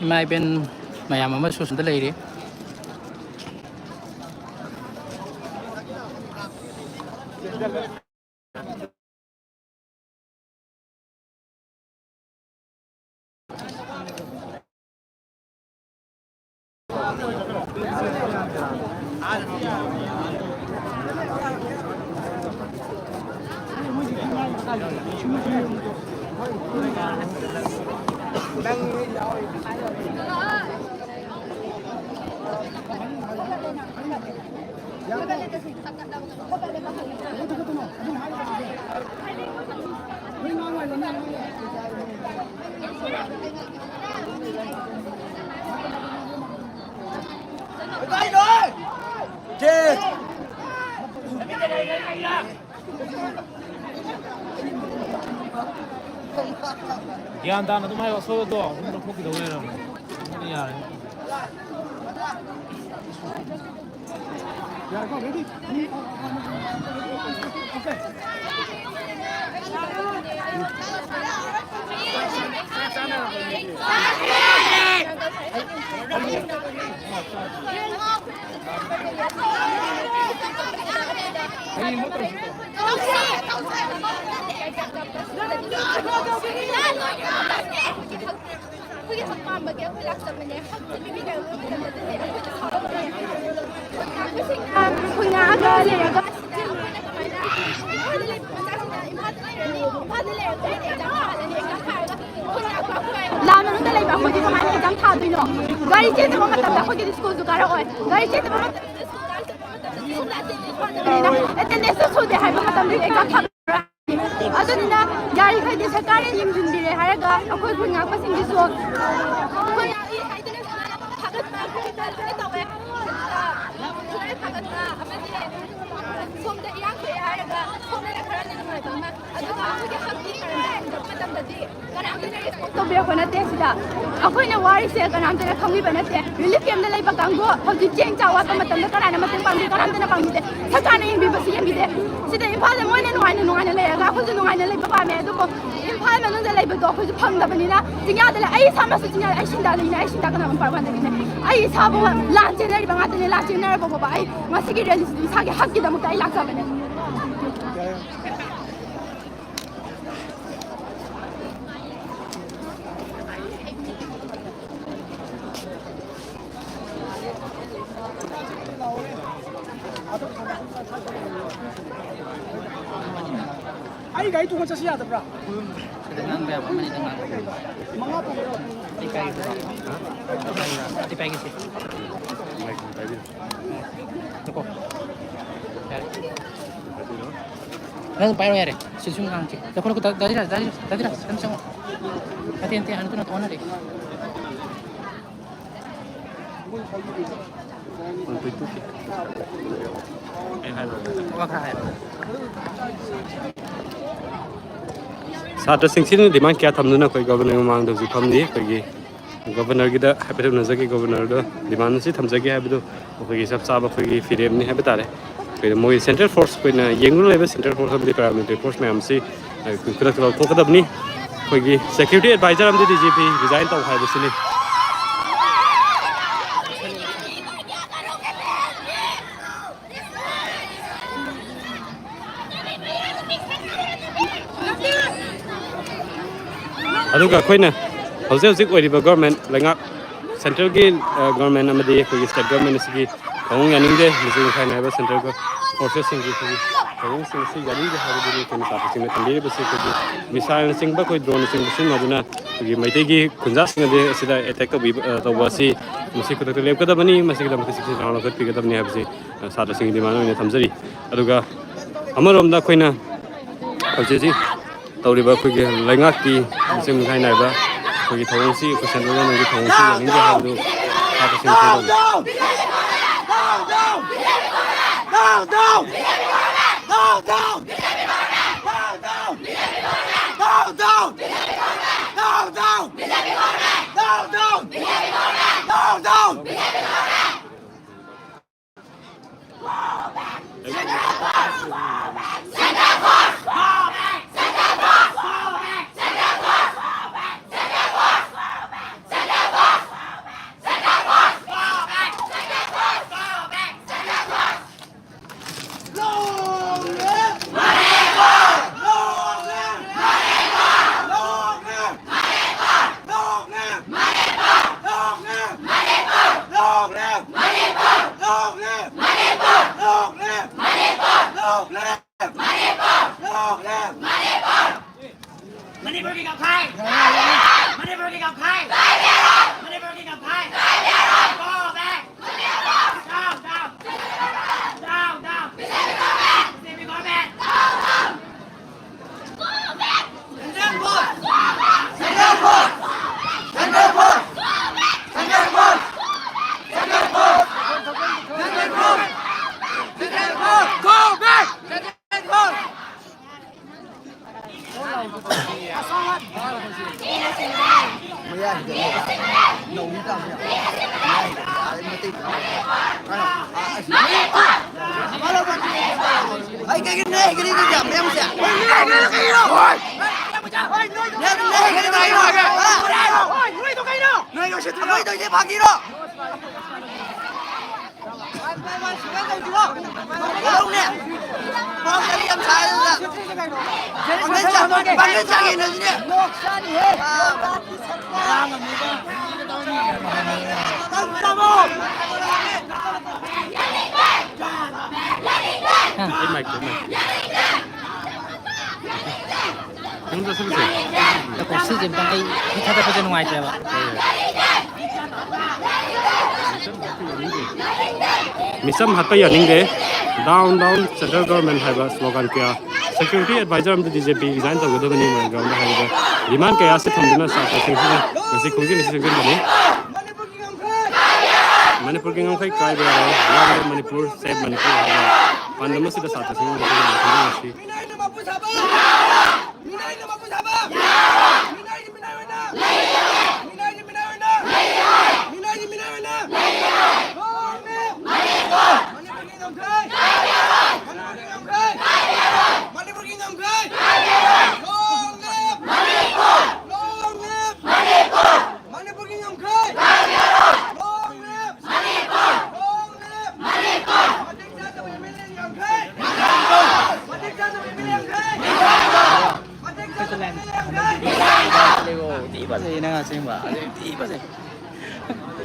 ꯏꯃꯥ ꯏꯕꯦꯟ ꯃꯌꯥꯝ ꯑꯃꯁꯨ ꯁꯣꯝꯗ ꯂꯩꯔꯤ ꯒ꯭ꯌꯥꯟ ꯇꯥꯅ ꯑꯗꯨꯝ ꯍꯥꯏꯌꯣ ꯑꯁꯣꯏꯕꯗꯣ ꯑꯗꯨꯝ ꯂꯧꯊꯣꯛꯈꯤꯗꯧ ꯂꯩꯔꯝꯃꯦ ꯑꯗꯨꯅ ꯌꯥꯔꯦ ꯂꯥꯟꯃꯅꯨꯡꯗ ꯂꯩꯕ ꯑꯩꯈꯣꯏꯗꯤ ꯀꯃꯥꯏꯅ ꯑꯦꯛꯖꯥꯝ ꯊꯥꯗꯣꯏꯅꯣ ꯒꯥꯔꯤ ꯆꯦꯟꯗꯕ ꯃꯇꯝꯗ ꯑꯩꯈꯣꯏꯒꯤꯗꯤ ꯁ꯭ꯀꯨꯜꯁꯨ ꯀꯥꯔꯛꯑꯣꯏ ꯒꯥꯔꯤ ꯆꯦꯟꯗꯕ ꯃꯇꯝꯗ ꯑꯦꯇꯦꯟꯗꯦꯟꯁꯁꯨ ꯁꯨꯗꯦ ꯍꯥꯏꯕ ꯃꯇꯝꯗ ꯑꯦꯛꯖꯥꯝ ꯊꯥꯗꯣꯏꯔꯥ ꯑꯗꯨꯅ ꯌꯥꯔꯤꯈꯩꯗꯤ ꯁꯔꯀꯥꯔꯅ ꯌꯦꯡꯁꯤꯟꯕꯤꯔꯦ ꯍꯥꯏꯔꯒ ꯑꯩꯈꯣꯏ ꯈꯨꯟ ꯉꯥꯛꯄꯁꯤꯡꯒꯤꯁꯨ ꯁꯣꯝꯗ ꯏꯔꯥꯡ ꯊꯣꯛꯑꯦ ꯍꯥꯏꯔꯒ ꯁꯣꯝꯗꯅ ꯈꯔꯗꯤ ꯅꯨꯡꯉꯥꯏꯕ ꯑꯃ ꯑꯗꯨꯒ ꯑꯩꯈꯣꯏꯒꯤ ꯍꯛꯀꯤ ꯀꯔꯝꯕ ꯃꯇꯝꯗꯗꯤ ꯀꯅꯥꯝꯇꯅ ꯔꯦꯁꯄꯣꯟ ꯇꯧꯕꯤꯔꯛꯄ ꯅꯠꯇꯦ ꯁꯤꯗ ꯑꯩꯈꯣꯏꯅ ꯋꯥꯔꯤꯁꯦ ꯀꯅꯥꯝꯇꯅ ꯈꯪꯕꯤꯕ ꯅꯠꯇꯦ ꯔꯤꯂꯤꯐ ꯀꯦꯝꯞꯇ ꯂꯩꯕ ꯀꯥꯡꯕꯨ ꯍꯧꯖꯤꯛ ꯆꯦꯡ ꯆꯥꯛ ꯋꯥꯠꯄ ꯃꯇꯝꯗ ꯀꯅꯥꯅ ꯃꯇꯦꯡ ꯄꯥꯡꯕꯤ ꯀꯅꯥꯝꯇꯅ ꯄꯥꯡꯕꯤꯗꯦ ꯁꯔꯀꯥꯔꯅ ꯌꯦꯡꯕꯤꯕꯁꯨ ꯌꯦꯡꯕꯤꯗꯦ ꯁꯤꯗ ꯏꯝꯐꯥꯜꯗ ꯃꯣꯏꯅ ꯅꯨꯡꯉꯥꯏꯅ ꯂꯩꯔꯒ ꯑꯩꯈꯣꯏꯁꯨ ꯅꯨꯡꯉꯥꯏꯅ ꯂꯩꯕ ꯄꯥꯝꯃꯦ ꯑꯗꯨꯕꯨ ꯏꯝꯐꯥꯜ ꯃꯅꯨꯡꯗ ꯂꯩꯕꯗꯣ ꯑꯩꯈꯣꯏꯁꯨ ꯐꯪꯗꯕꯅꯤꯅ ꯆꯤꯡꯌꯥꯗ ꯂꯩ ꯑꯩ ꯏꯁꯥꯃꯛꯁꯨ ꯆꯤꯡꯌꯥ ꯑꯩ ꯁꯤꯡꯗꯥꯗꯒꯤꯅꯦ ꯑꯩ ꯁꯤꯡꯗꯥ ꯀꯅꯥ ꯃꯄꯥꯟꯗꯒꯤꯅꯦ ꯑꯩ ꯏꯁꯥꯕꯨ ꯂꯥꯟ ꯆꯦꯟꯅꯔꯤꯕ ꯉꯥꯛꯇꯅꯦ ꯂꯥꯟ ꯆꯦꯟꯅꯔꯕ ꯐꯥꯎꯕ ꯑꯩ ꯉꯁꯤꯒꯤ ꯔꯦꯂꯤꯁꯤꯗꯤ ꯏꯁꯥꯒꯤ ꯍꯛꯀꯤꯗꯃꯛꯇ ꯑꯩ ꯂꯥꯛꯆꯕꯅꯦ ꯑꯩ ꯒꯥꯔꯤ ꯇꯣꯡꯉ ꯆꯠꯁꯤ ꯌꯥꯗꯕ꯭ꯔꯥ ꯉꯥꯡꯕ ꯌꯥꯕ ꯑꯃꯅꯤꯗ ꯉꯥꯡꯕ ꯃꯉꯥ ꯇꯣꯡꯉꯔꯣ ꯑꯇꯩ ꯄꯥꯏꯒꯦꯁꯦ ꯅꯪ ꯄꯥꯏꯔꯣ ꯌꯥꯔꯦ ꯁꯤ ꯁꯨꯝ ꯉꯥꯡꯁꯤ ꯂꯧꯈꯠꯂꯣ ꯗꯥꯗꯤꯔꯥ ꯅꯪ ꯆꯪꯉꯣ ꯅꯠꯇꯦ ꯑꯅꯤꯗꯨꯅ ꯇꯣꯟꯅꯔꯦ ꯁꯥꯇ꯭ꯔꯁꯤꯡꯁꯤꯅ ꯗꯤꯃꯥꯟ ꯀꯌꯥ ꯊꯝꯗꯨꯅ ꯑꯩꯈꯣꯏ ꯒꯕꯔꯅꯔ ꯃꯃꯥꯡꯗ ꯍꯧꯖꯤꯛ ꯐꯝꯂꯤ ꯑꯩꯈꯣꯏꯒꯤ ꯒꯕꯔꯅꯔꯒꯤꯗ ꯍꯥꯏꯐꯦꯠ ꯎꯅꯖꯒꯦ ꯒꯕꯔꯅꯔꯗ ꯗꯤꯃꯥꯟ ꯑꯁꯤ ꯊꯝꯖꯒꯦ ꯍꯥꯏꯕꯗꯨ ꯑꯩꯈꯣꯏꯒꯤ ꯆꯞ ꯆꯥꯕ ꯑꯩꯈꯣꯏꯒꯤ ꯐꯤꯔꯦꯞꯅꯤ ꯍꯥꯏꯕ ꯇꯥꯔꯦ ꯑꯩꯈꯣꯏꯅ ꯃꯣꯏ ꯁꯦꯟꯇ꯭ꯔꯦꯜ ꯐꯣꯔꯁ ꯑꯩꯈꯣꯏꯅ ꯌꯦꯡꯗꯨꯅ ꯂꯩꯕ ꯁꯦꯟꯇ꯭ꯔꯦꯜ ꯐꯣꯔꯁ ꯑꯃꯗꯤ ꯄꯦꯔꯥꯃꯤꯂꯤꯇꯔꯤ ꯐꯣꯔꯁ ꯃꯌꯥꯝꯁꯤ ꯈꯨꯗꯛꯇ ꯂꯧꯊꯣꯛꯀꯗꯕꯅꯤ ꯑꯩꯈꯣꯏꯒꯤ ꯁꯦꯀ꯭ꯌꯨꯔꯤꯇꯤ ꯑꯦꯗꯚꯥꯏꯖꯔ ꯑꯃꯗꯤ DGP ꯔꯤꯖꯥꯏꯟ ꯇꯧ ꯍꯥꯏꯕꯁꯤꯅꯤ ꯑꯗꯨꯒ ꯑꯩꯈꯣꯏꯅ ꯍꯧꯖꯤꯛ ꯑꯣꯏꯔꯤꯕ ꯒꯣꯔꯃꯦꯟ ꯂꯩꯉꯥꯛ ꯁꯦꯟꯇ꯭ꯔꯦꯜꯒꯤ ꯒꯣꯔꯃꯦꯟ ꯑꯃꯗꯤ ꯑꯩꯈꯣꯏꯒꯤ ꯁ꯭ꯇꯦꯠ ꯒꯣꯔꯃꯦꯟ ꯑꯁꯤꯒꯤ ꯊꯧꯑꯣꯡ ꯌꯥꯅꯤꯡꯗꯦ ꯃꯆꯤ ꯃꯈꯥꯏ ꯅꯥꯏꯕ ꯁꯦꯟꯇ꯭ꯔꯦꯜ फोर्सेससिंगी थोंगसिंग गरी हाबदि केन साथसिंग तंबे बसे को मिसाइल सिंग कोई ड्रोन सिंग सिंग मदुना मैते की खुंजा सिंग दे सिदा अटैक तौबसी मसी खुद लेपकदबनी मसी दम सिक्स राउंड खत पिगदबनी हाबसे साथसिंग डिमांड ओइना थमजरी अदुगा अमरोमदा खोइना हौजेजी तौरिबा खोगे लैंगाकी सिंग खाइ नायबा खोगे थोंगसी क्वेश्चन रोन नgi थोंगसी निंगे हाबदु साथसिंग मिसम हट पे यानिंगे डाउन डाउन सेंट्रल गवर्नमेंट है बस स्लोगन क्या सिक्योरिटी एडवाइजर हम बीजेपी डिजाइन तो गुदो बनी मन ग्राउंड है डिमांड क्या से थमना साथ सिंह से खुंगी निसे बनी मणिपुर के ngam khai kai ba ya Manipur save Manipur है पांडम से साथ Singh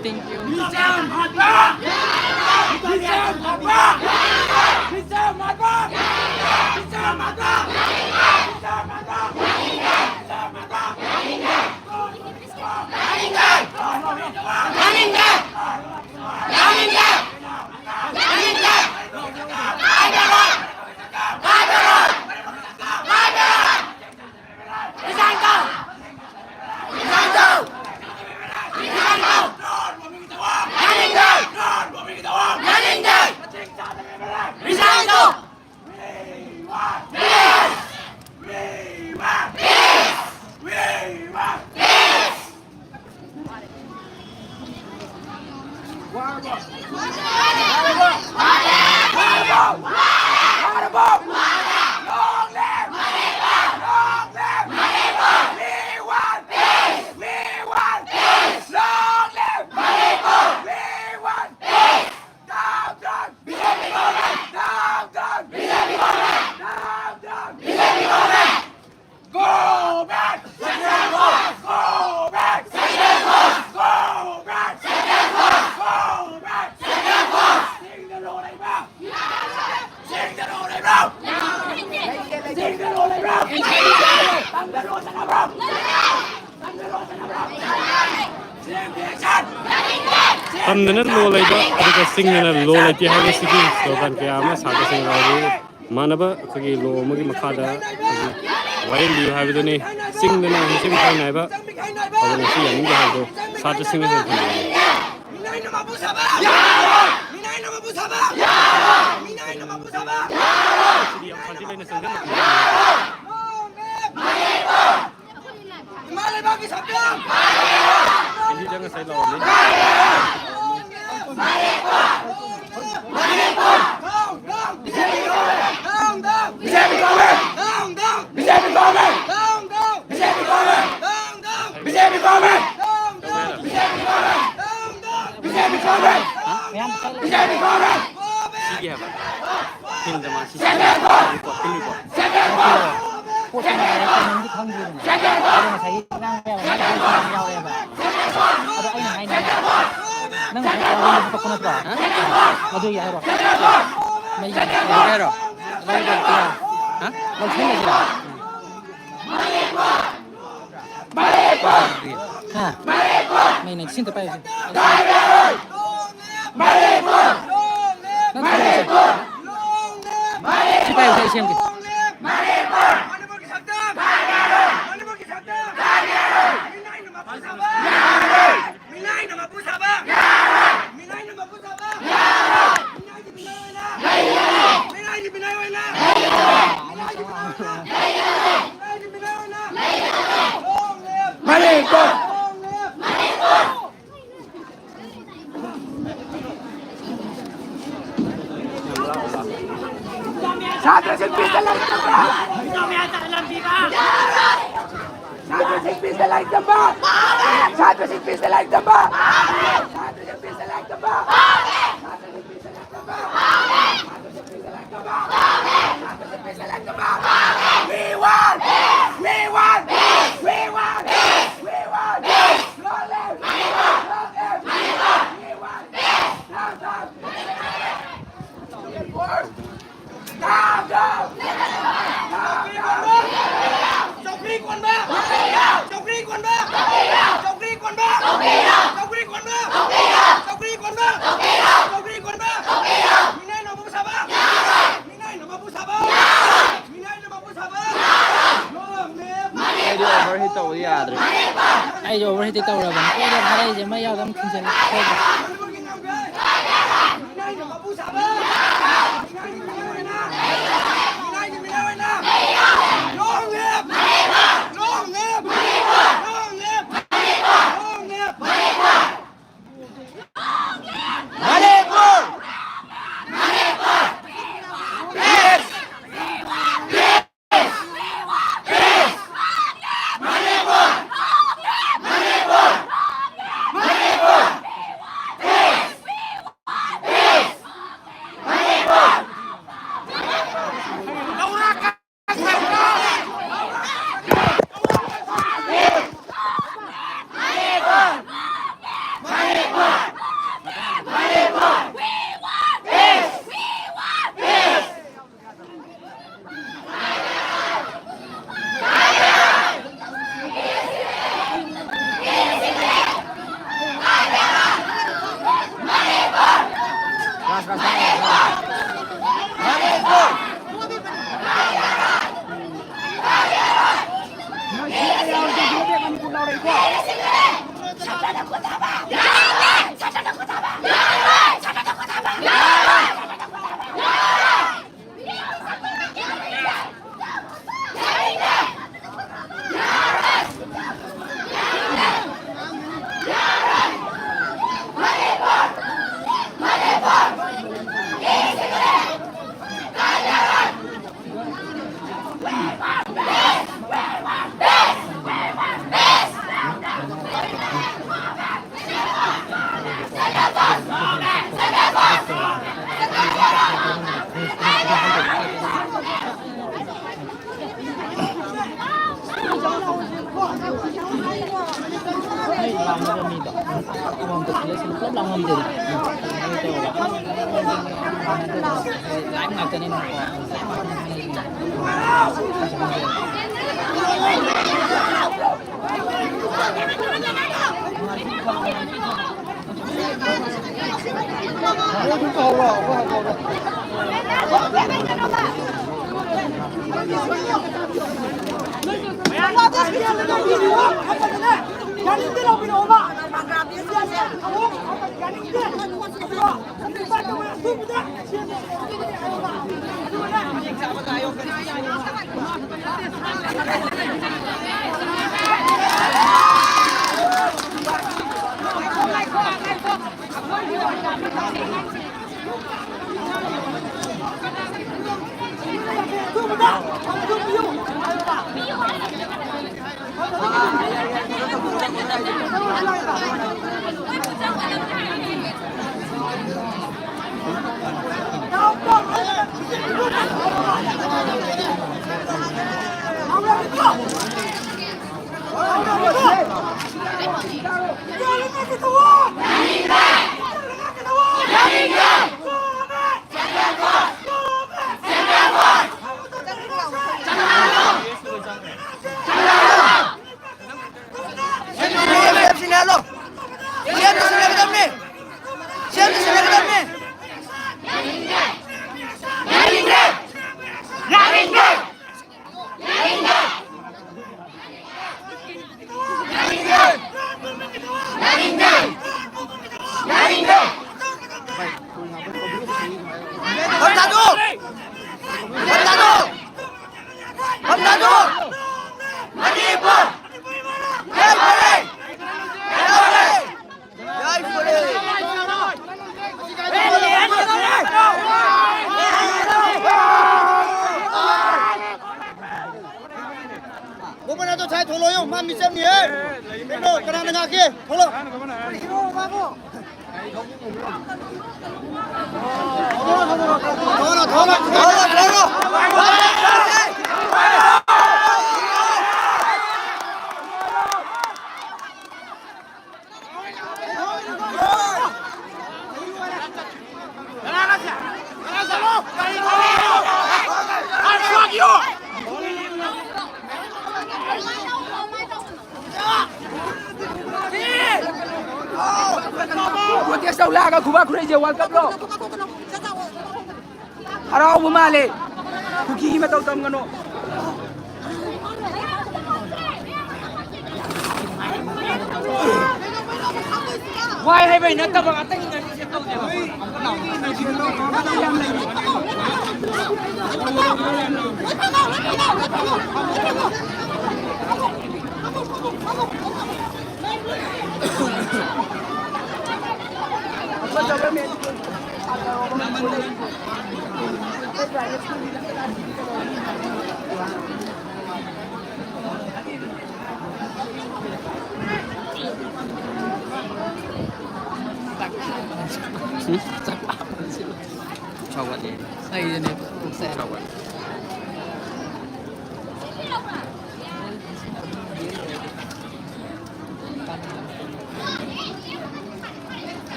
Thank you. Hamdana low later, the sing and a low like you have a city, so can Kayama, Saka Manaba, Kagi low Mugi Makada. Why do you have any sing the name sing by neighbor? I will see a new start to sing it. Jangan saya lawan ni. Mày này xin tập bay gì? Xin bay rồi xem kìa. Ai rồi overheat tàu là vẫn cái đó đây thì mấy dao đâm kinh doanh thôi.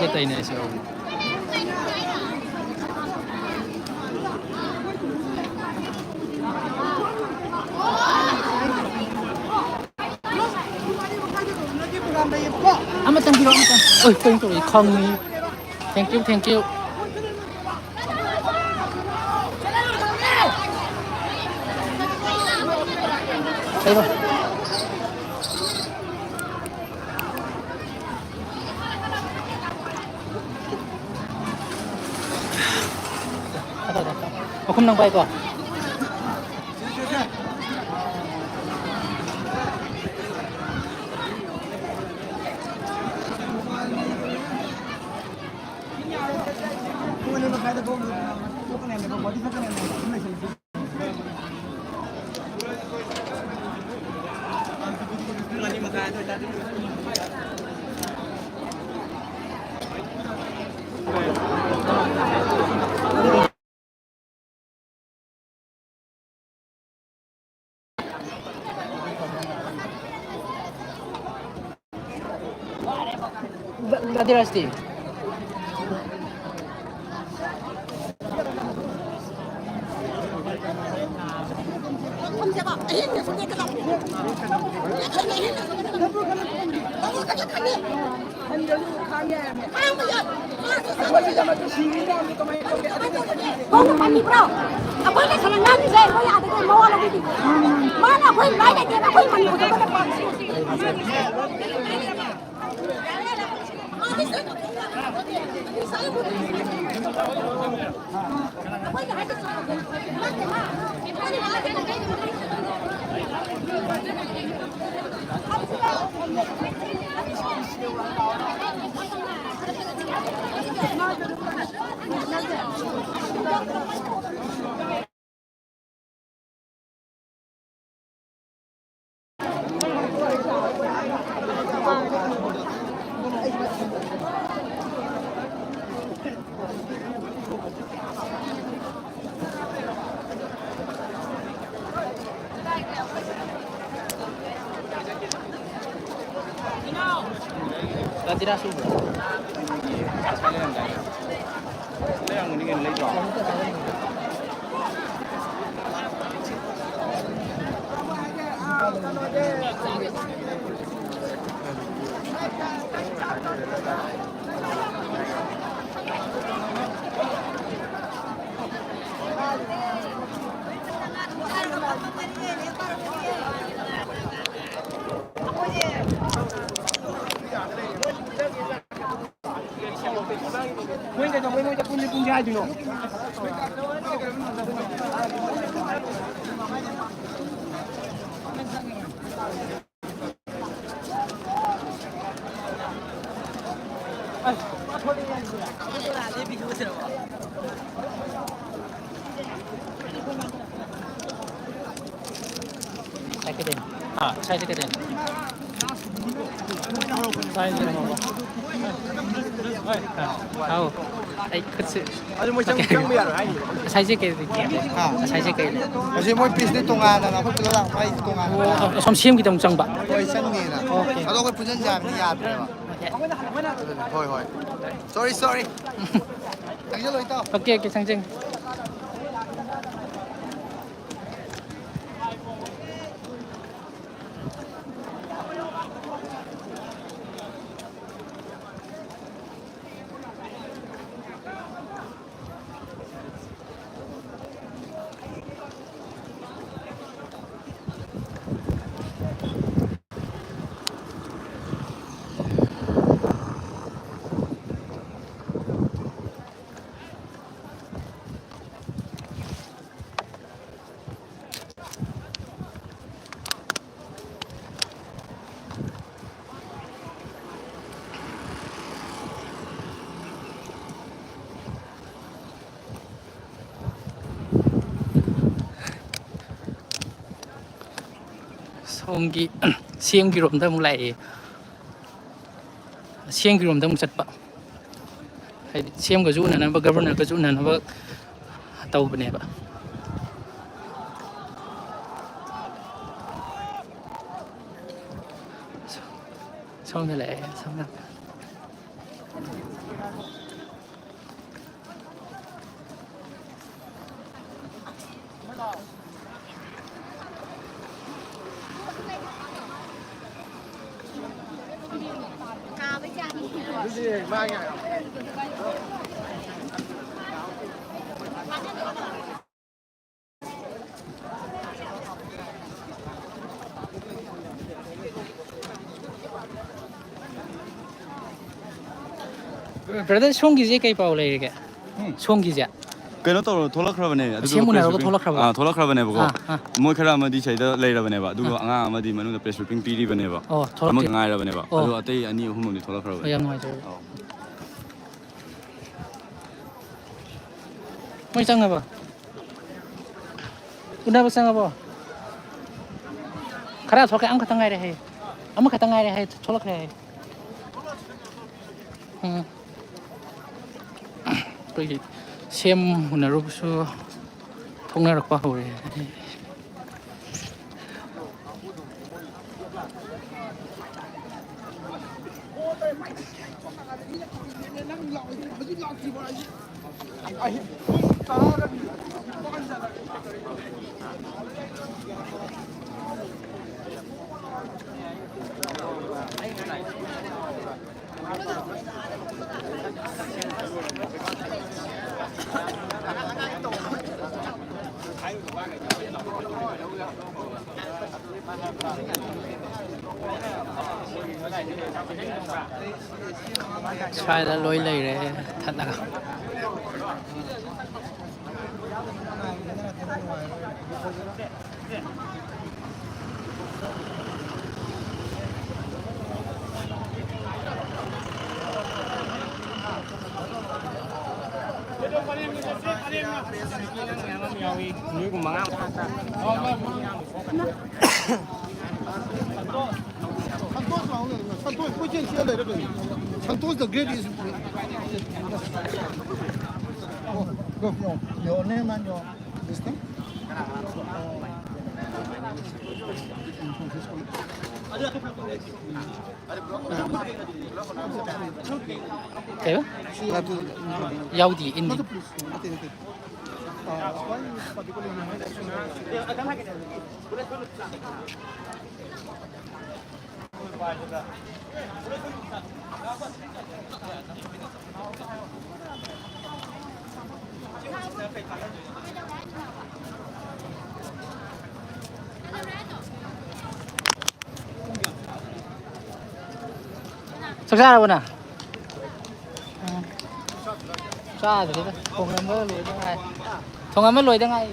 cái tay này sao thank you ôi thank you không thank you đây rồi không năng bay cơ Berarti Rasti. Kung kami bro, ako yung kasalan namin sa'yo, kaya ate ko mawala dito. Mana ako yung bayad, ako yung manipod ako na paksi. Tidak sudah. Yang mendingan lagi. Saya kedai. Saya kedai. Saya je nama. Tahu. Kasi. Ano mo siyang biar ay? Saya je kedai. Saya je kedai. Kasi mo piece ni tunga na ako tulo lang ay tunga na. Som siem kita mungcang ba. Hoy san ni na. Okay. Ano ko punan jam ni yat ba. Hoy hoy. Sorry. Ang jalo ito. Okay, Sangjing. Songgi siang ki rom da mu lai siang ki rom da mu chat pa hai siam ga ju na ba governor ga ju na ba tau bane ba song da lai song da Brother, Songgi je kai pau lai ke? Songgi je. Kano to tholak khrabane adu Semu na ro tholak khraba. tholak khrabane ba moi khara amadi chaida leirabane ba dugo anga amadi manu press briefing piri bane ba Oh, tholak. amag ngai rabane ba adu atei ani ahum ni tholak khrabane Yam noi jo. Moi chang ba? Una ba sang ba? Khara thok ang khatangai re hai. Am khatangai re hai tholak re hai. Rồi xem một nửa lúc sau không nghe được qua hồi स्वाइदा लोई लई रे थलगा Santos the Great is your name and your this thing. Thế Dâu gì in Sắp ra rồi nè. Ra rồi đấy. Không em mới lùi ra ngay. Không em mới lùi ra ngay.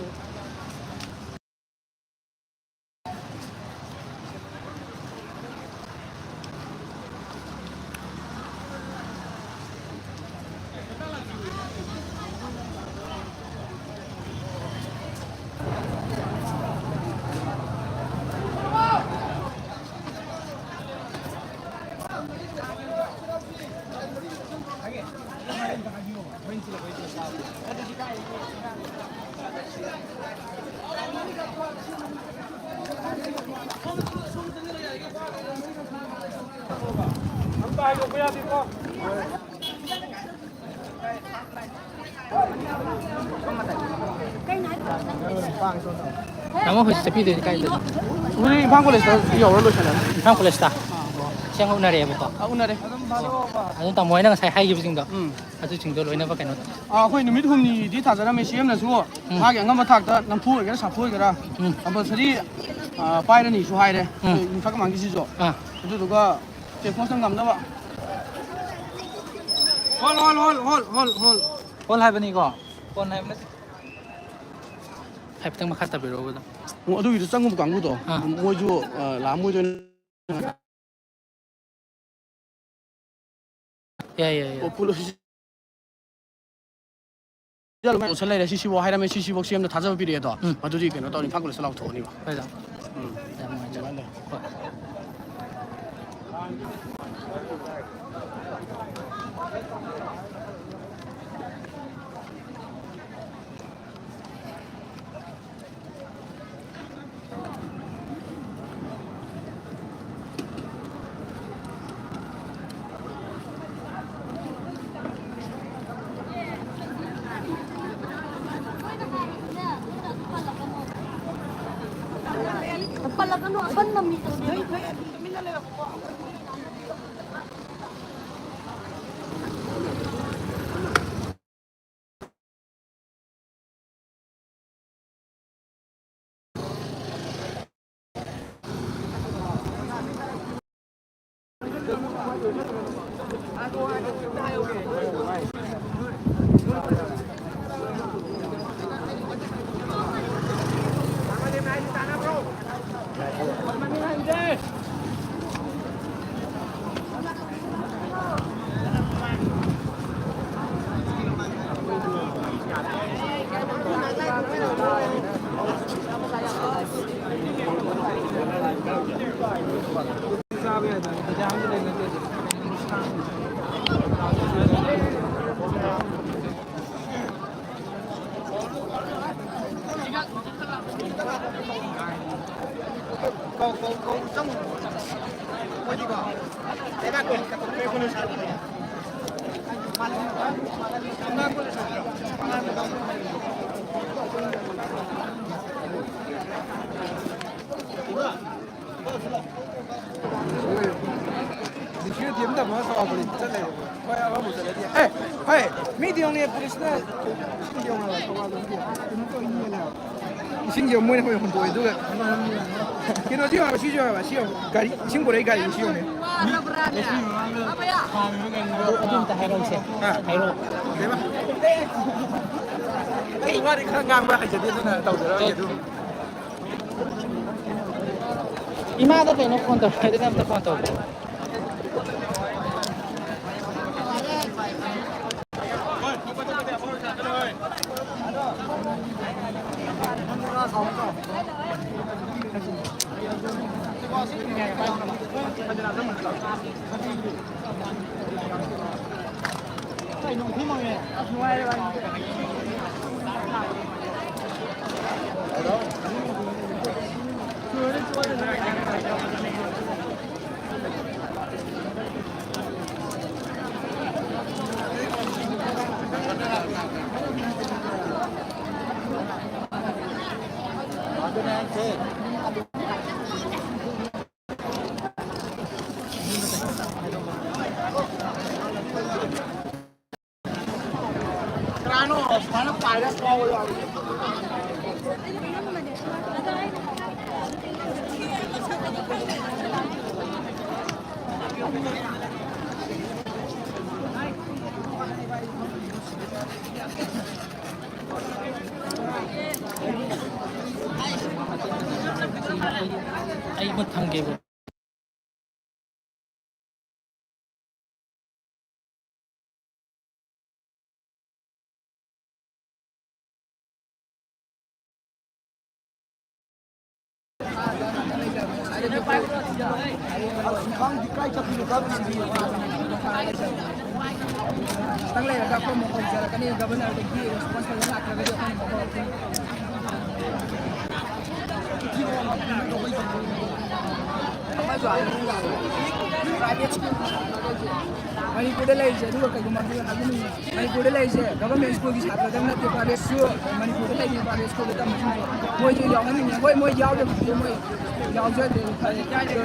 Namun harus tapi dia kayak itu. 우리 방콕에서 이 어디로 찾아? Kan boleh sta. Siang una re apa? 오늘에 Ada tak mau nang saya hai gitu singdo. Ada singdo loina apa kan? 아, 누밋 홈니 디 타자라메 시엠나서 하게 안가마 탁다 남푸 이거 사푸 이거라. 한번 서리 파이런 이슈 하이래. 인파가 망기시죠. 그래도가 제 포선 감다 봐. 홀. Pon hai bani ko. Pon hai mana? Hai petang makat tapi robo dah. 어도 이제 쌍금 광고도 뭐죠? 라모죠. Ya. 폴로 잘 살라이라 시시보 하이라메 시시보 시엠도 다 잡아 비리에도 마두지 그는 또 방콕에서 나오고 도니 봐. Baik. Palakan mo, aban na mito. 미디엄의 브리스나 신경을 통하는 게 이신기 어머니 하면 혼도 누가 그래도 지금 시죠 시요 가리 친구래 가리 시요네 Adun ta Hairo se. Hairo. 대박 cái quá đi khang ngang ba hay jadi tu nak tahu dah gitu Ima da kaino phone to. Ede nam ta phone to. Ay mo tangge bo. tăng lên là có một phần giờ là cái này governor được ghi responsible là cái việc này Manipur lai je dulu kayak gimana aku ni Manipur lai je government school di sana jangan nanti private school Manipur lai ni private school kita mesti mau je yang ni mau jauh je mau jauh je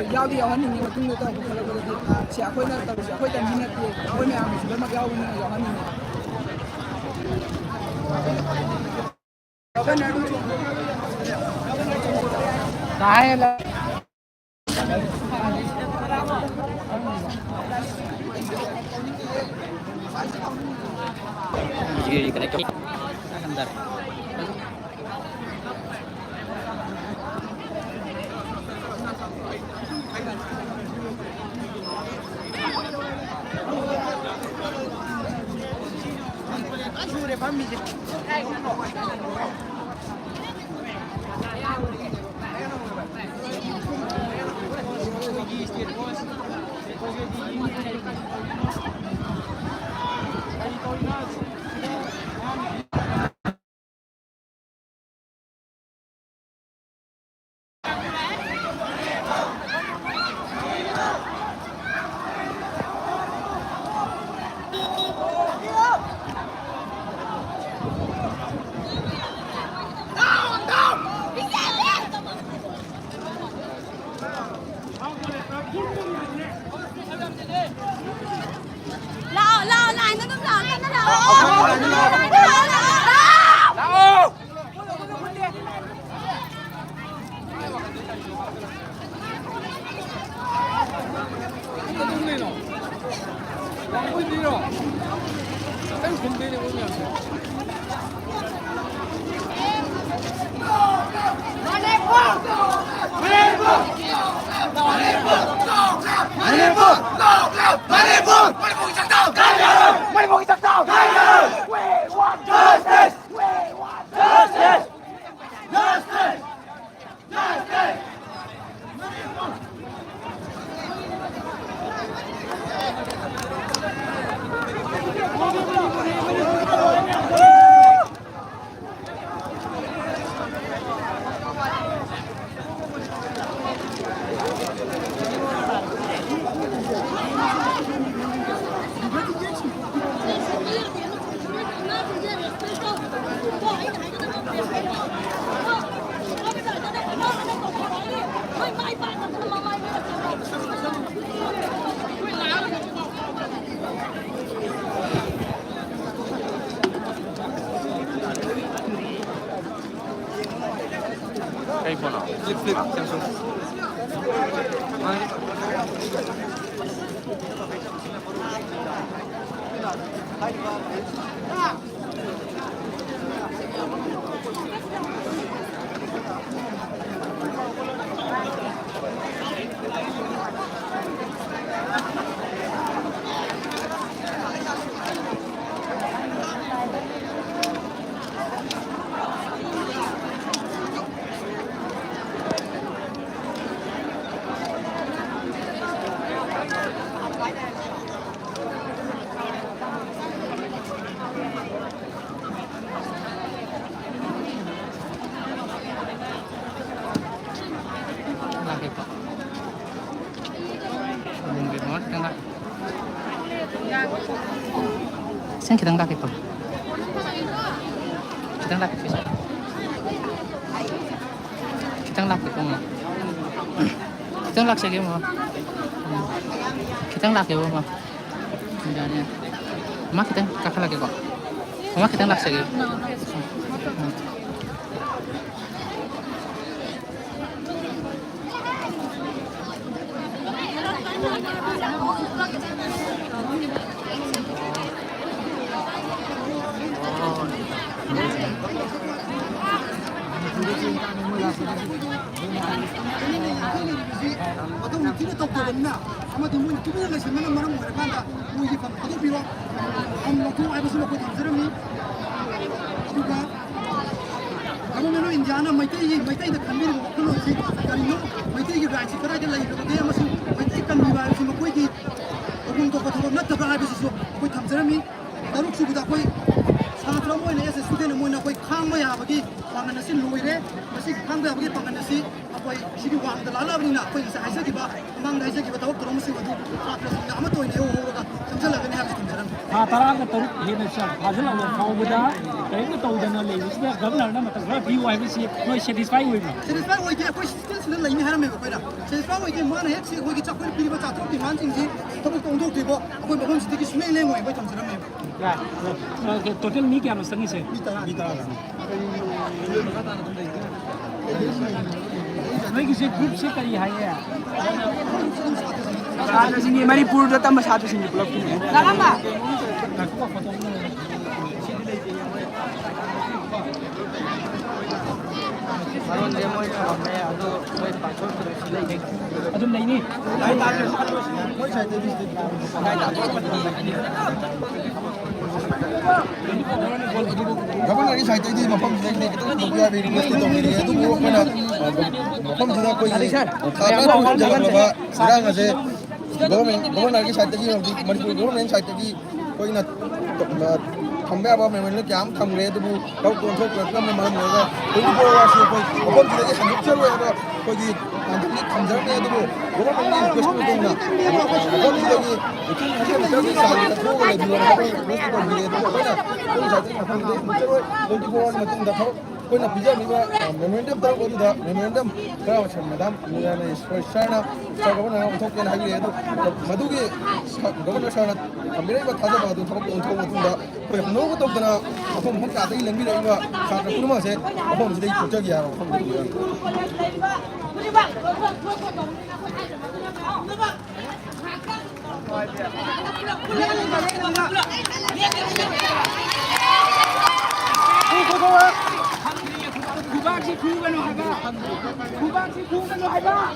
jauh di yang ni betul betul kalau begitu siapa nak tahu siapa yang minat dia mau ni ambil sudah mak jauh ni yang ni Dah lah Jadi kena ke andar. Phone flip Samsung lagi Pak. Mungkin banget kita nggak. Sen kita nggak Pak. Kita nggak bisa. Kita nggak Pak. Kita nggak sih mau. Kita nggak ya mau. Sebenarnya. Mak kita kakak lagi kok. Mak kita nggak sih. 어떤 우리가 똑똑했나 아마도 뭐 두분을 내시면 말은 뭐 간다 우리 밥 하도 비워 엄마 그 알고 싶어 그 사람이 누가 아무면은 이제 하나 마이테이도 간비를 먹고는 지 아니요 마이테이게 라이치 그라게 라이도 돼 아마서 마이테이 간 비바를 좀 거기 조금 더 버터 낫다 하면서 그 사람이 다른 수보다 거의 사람들 모이네 에서 수대는 모이나 거의 강모야 거기 방안은 신 로이래 마시 강모야 거기 방안은 시 거의 시기 왕들 알아버리나 거기 이제 하이서기바 망 하이서기바 더 그런 모습이 사람들 아무 또 있네요 오가 점절하게 하고 있는 사람 Tarang तरुक हेन सा फाजल अव फाउबदा कहीं तो उदन ले इसने गवर्नर ना मतलब बड़ा व्यू है से कोई सैटिस्फाई हुई ना सेटिस्फाई होई के कोई स्किल से नहीं है में कोई ना सेटिस्फाई होई के मान है से कोई चाकू पीरी बचा तो की मान जिंग तो को तोंदो देबो कोई बगन से की सुने ले होई कोई तमसरा में या टोटल मी क्या मस्तंगी से मैं किसी ग्रुप से करी है ये साथ सिंह मणिपुर द तम साथ सिंह क्लब की लामा मारोन जे मोय खामे अदो मोय पाछो लई अदुम नहीं नी लाई तार मोय साइड दे लाई तार गवर्नर की साइड दी मफम से ने तो बुया भी रिक्वेस्ट तो मेरी है तो वो अपना मफम जुदा कोई खाना तो जगह बाबा सिरांग से गवर्नर की साइड की मणिपुर गवर्नमेंट साइड की कोई ना थंबे अब मैं मतलब क्या हम थंबे तो वो कब कौन सा प्रॉब्लम में मालूम होगा कोई भी वासी कोई अपन जुदा के संयुक्त चल रहा है कोई की अंदर थंबे में तो वो गवर्नमेंट की रिक्वेस्ट तो ना अपन जुदा की इतनी हद तक साल तक हो गए दीवार पर रिक्वेस्ट तो मिले तो कोई ना कोई साइड में अपन देख मुझे कोई की बोल मतलब देखो कोई ना पिज़्ज़ा मिला मेमोरेंडम तरह कोई था मेमोरेंडम क्या अच्छा मैडम मुझे ना स्पेशल ना गवर्नर ना उठो के ना है तो मधु के गवर्नर साहब मेरे को था तो थोड़ा उठो मतलब दा कोई हम लोग तो ना अपन हम क्या ही लंबी रही बा साथ में कुछ से अपन मुझे कुछ गया कुबाची कुगन होगा कुबाची कुगन होगा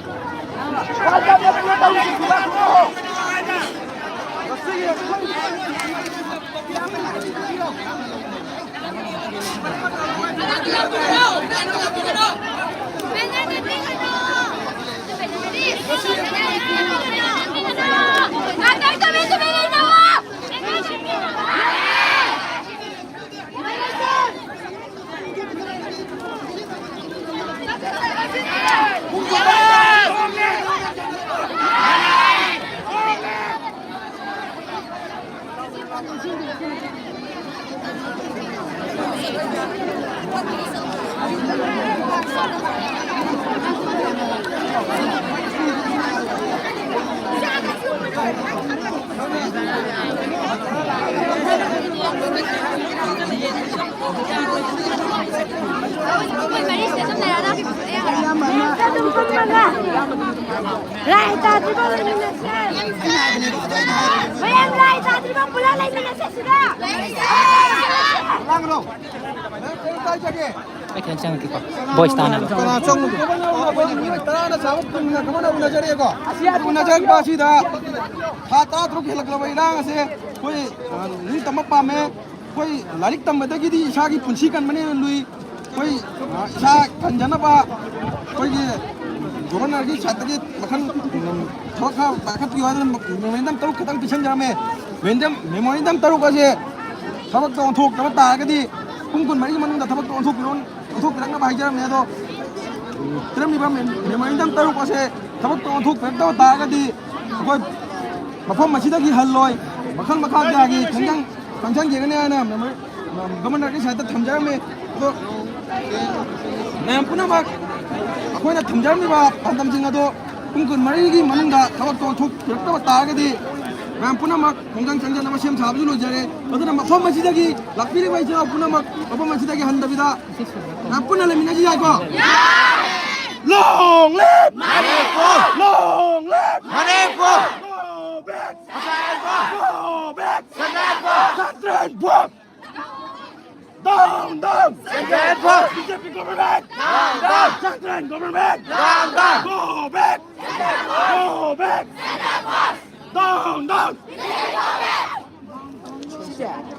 Thank you. Mary sẽ trong này đó. Sao đừng không mà là lại ta chỉ có lên mình xe vậy em lại ta chỉ có bula lên mình xe sữa lang rồi cái cái gì cái khen chăng cái có voice ta nào cái nào trong cái nào bây giờ ta đã sao cũng là cái nào bây giờ có cũng là chơi ba xí đó ta ta trục cái là vậy đang sẽ coi lý tâm apa me coi lari tâm bây giờ cái gì sao cái punchi kan mana lui coi sao kan jana ba coi cái governor cái sát cái makan thọ khao makan piu ada memang tahu kita pisan jame memang tahu kasi thabak to thuk ta ta cái gì cũng còn mấy cái món thabak to thuk cái nó bài jam ne to trem ni ba memang tahu kasi thabak to thuk ta ta cái gì coi mafam masih lagi haloi makan lagi kanjang je kan ya na governor cái sát tham jame to nam puna mak akhoi tham jam ni ba pantam jinga to cũng còn mấy cái món thabak to thuk ta ta cái gì Ram puna mak kongang changja nama siam sahabu lo jare. Ado nama phom masih lagi lakpiri bai jauh puna mak apa masih lagi handa bida. Ram puna le minaji ya ko. Long live Manepo. Long live Manepo. Go back. Go back. Satran Bob. Down. Satran Bob. BJP government. Down. Satran government. Down. Go back. Go back. Down.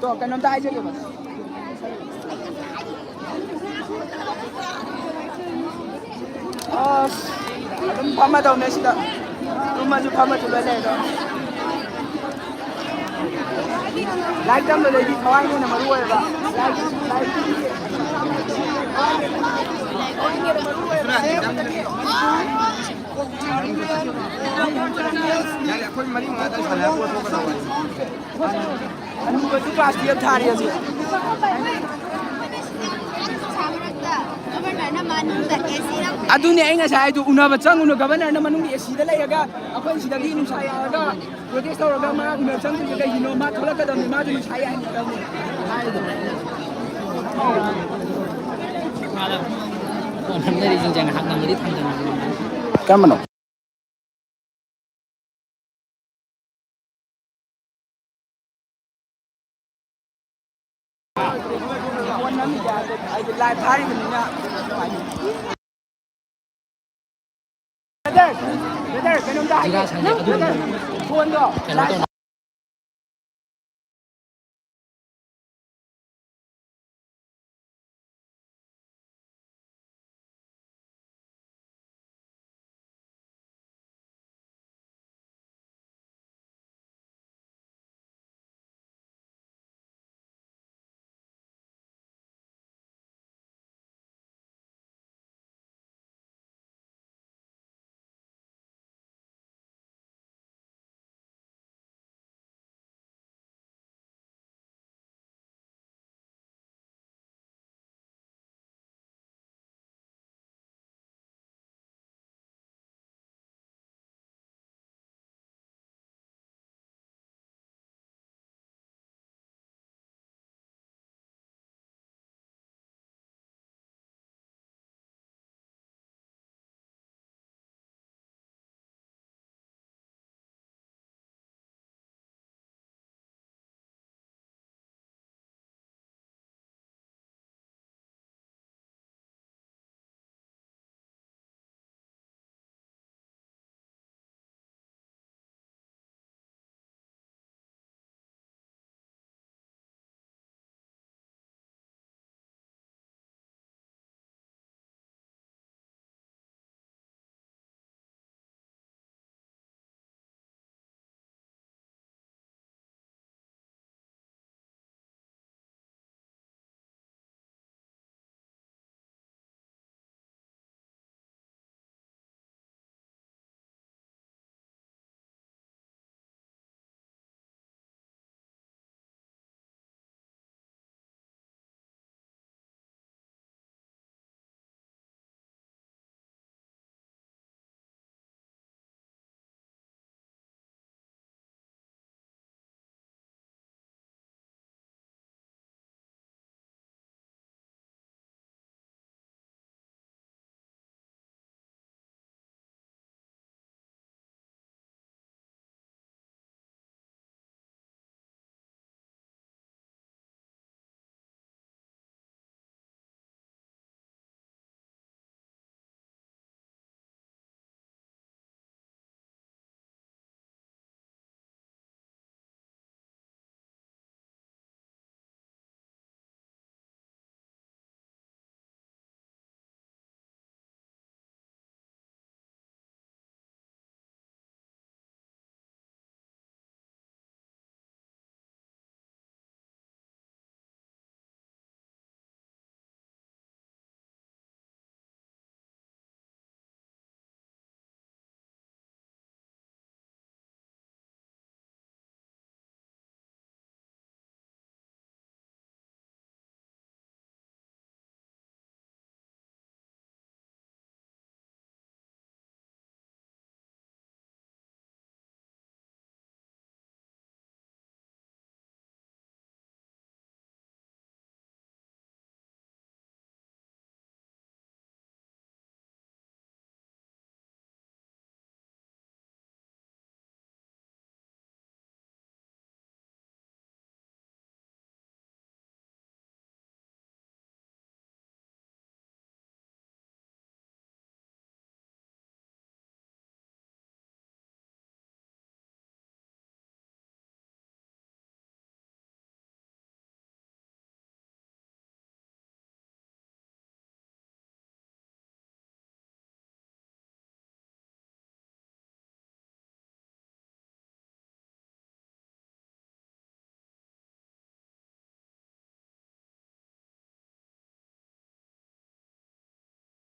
to cái nắm tay chưa kìa Aduh, pama daw na sila. Rumaju pama tu lele daw. Like jam lele di kawan ni nama luar ba. Like. Kau mari mengata salah aku tu kena. Anu betul kelas dia thari aja. Adunya ingat saya itu una bacang una governor nama nungi sida lagi aga apa sida di nung saya aga protest orang agama una bacang tu juga hino mat thola kadam ni mat nung saya ini kadam còn hôm nay thì chương trình học năm mới đi tham gia Cảm ơn. Live thari mình nha. Brother, cái nông đại. Phone đó.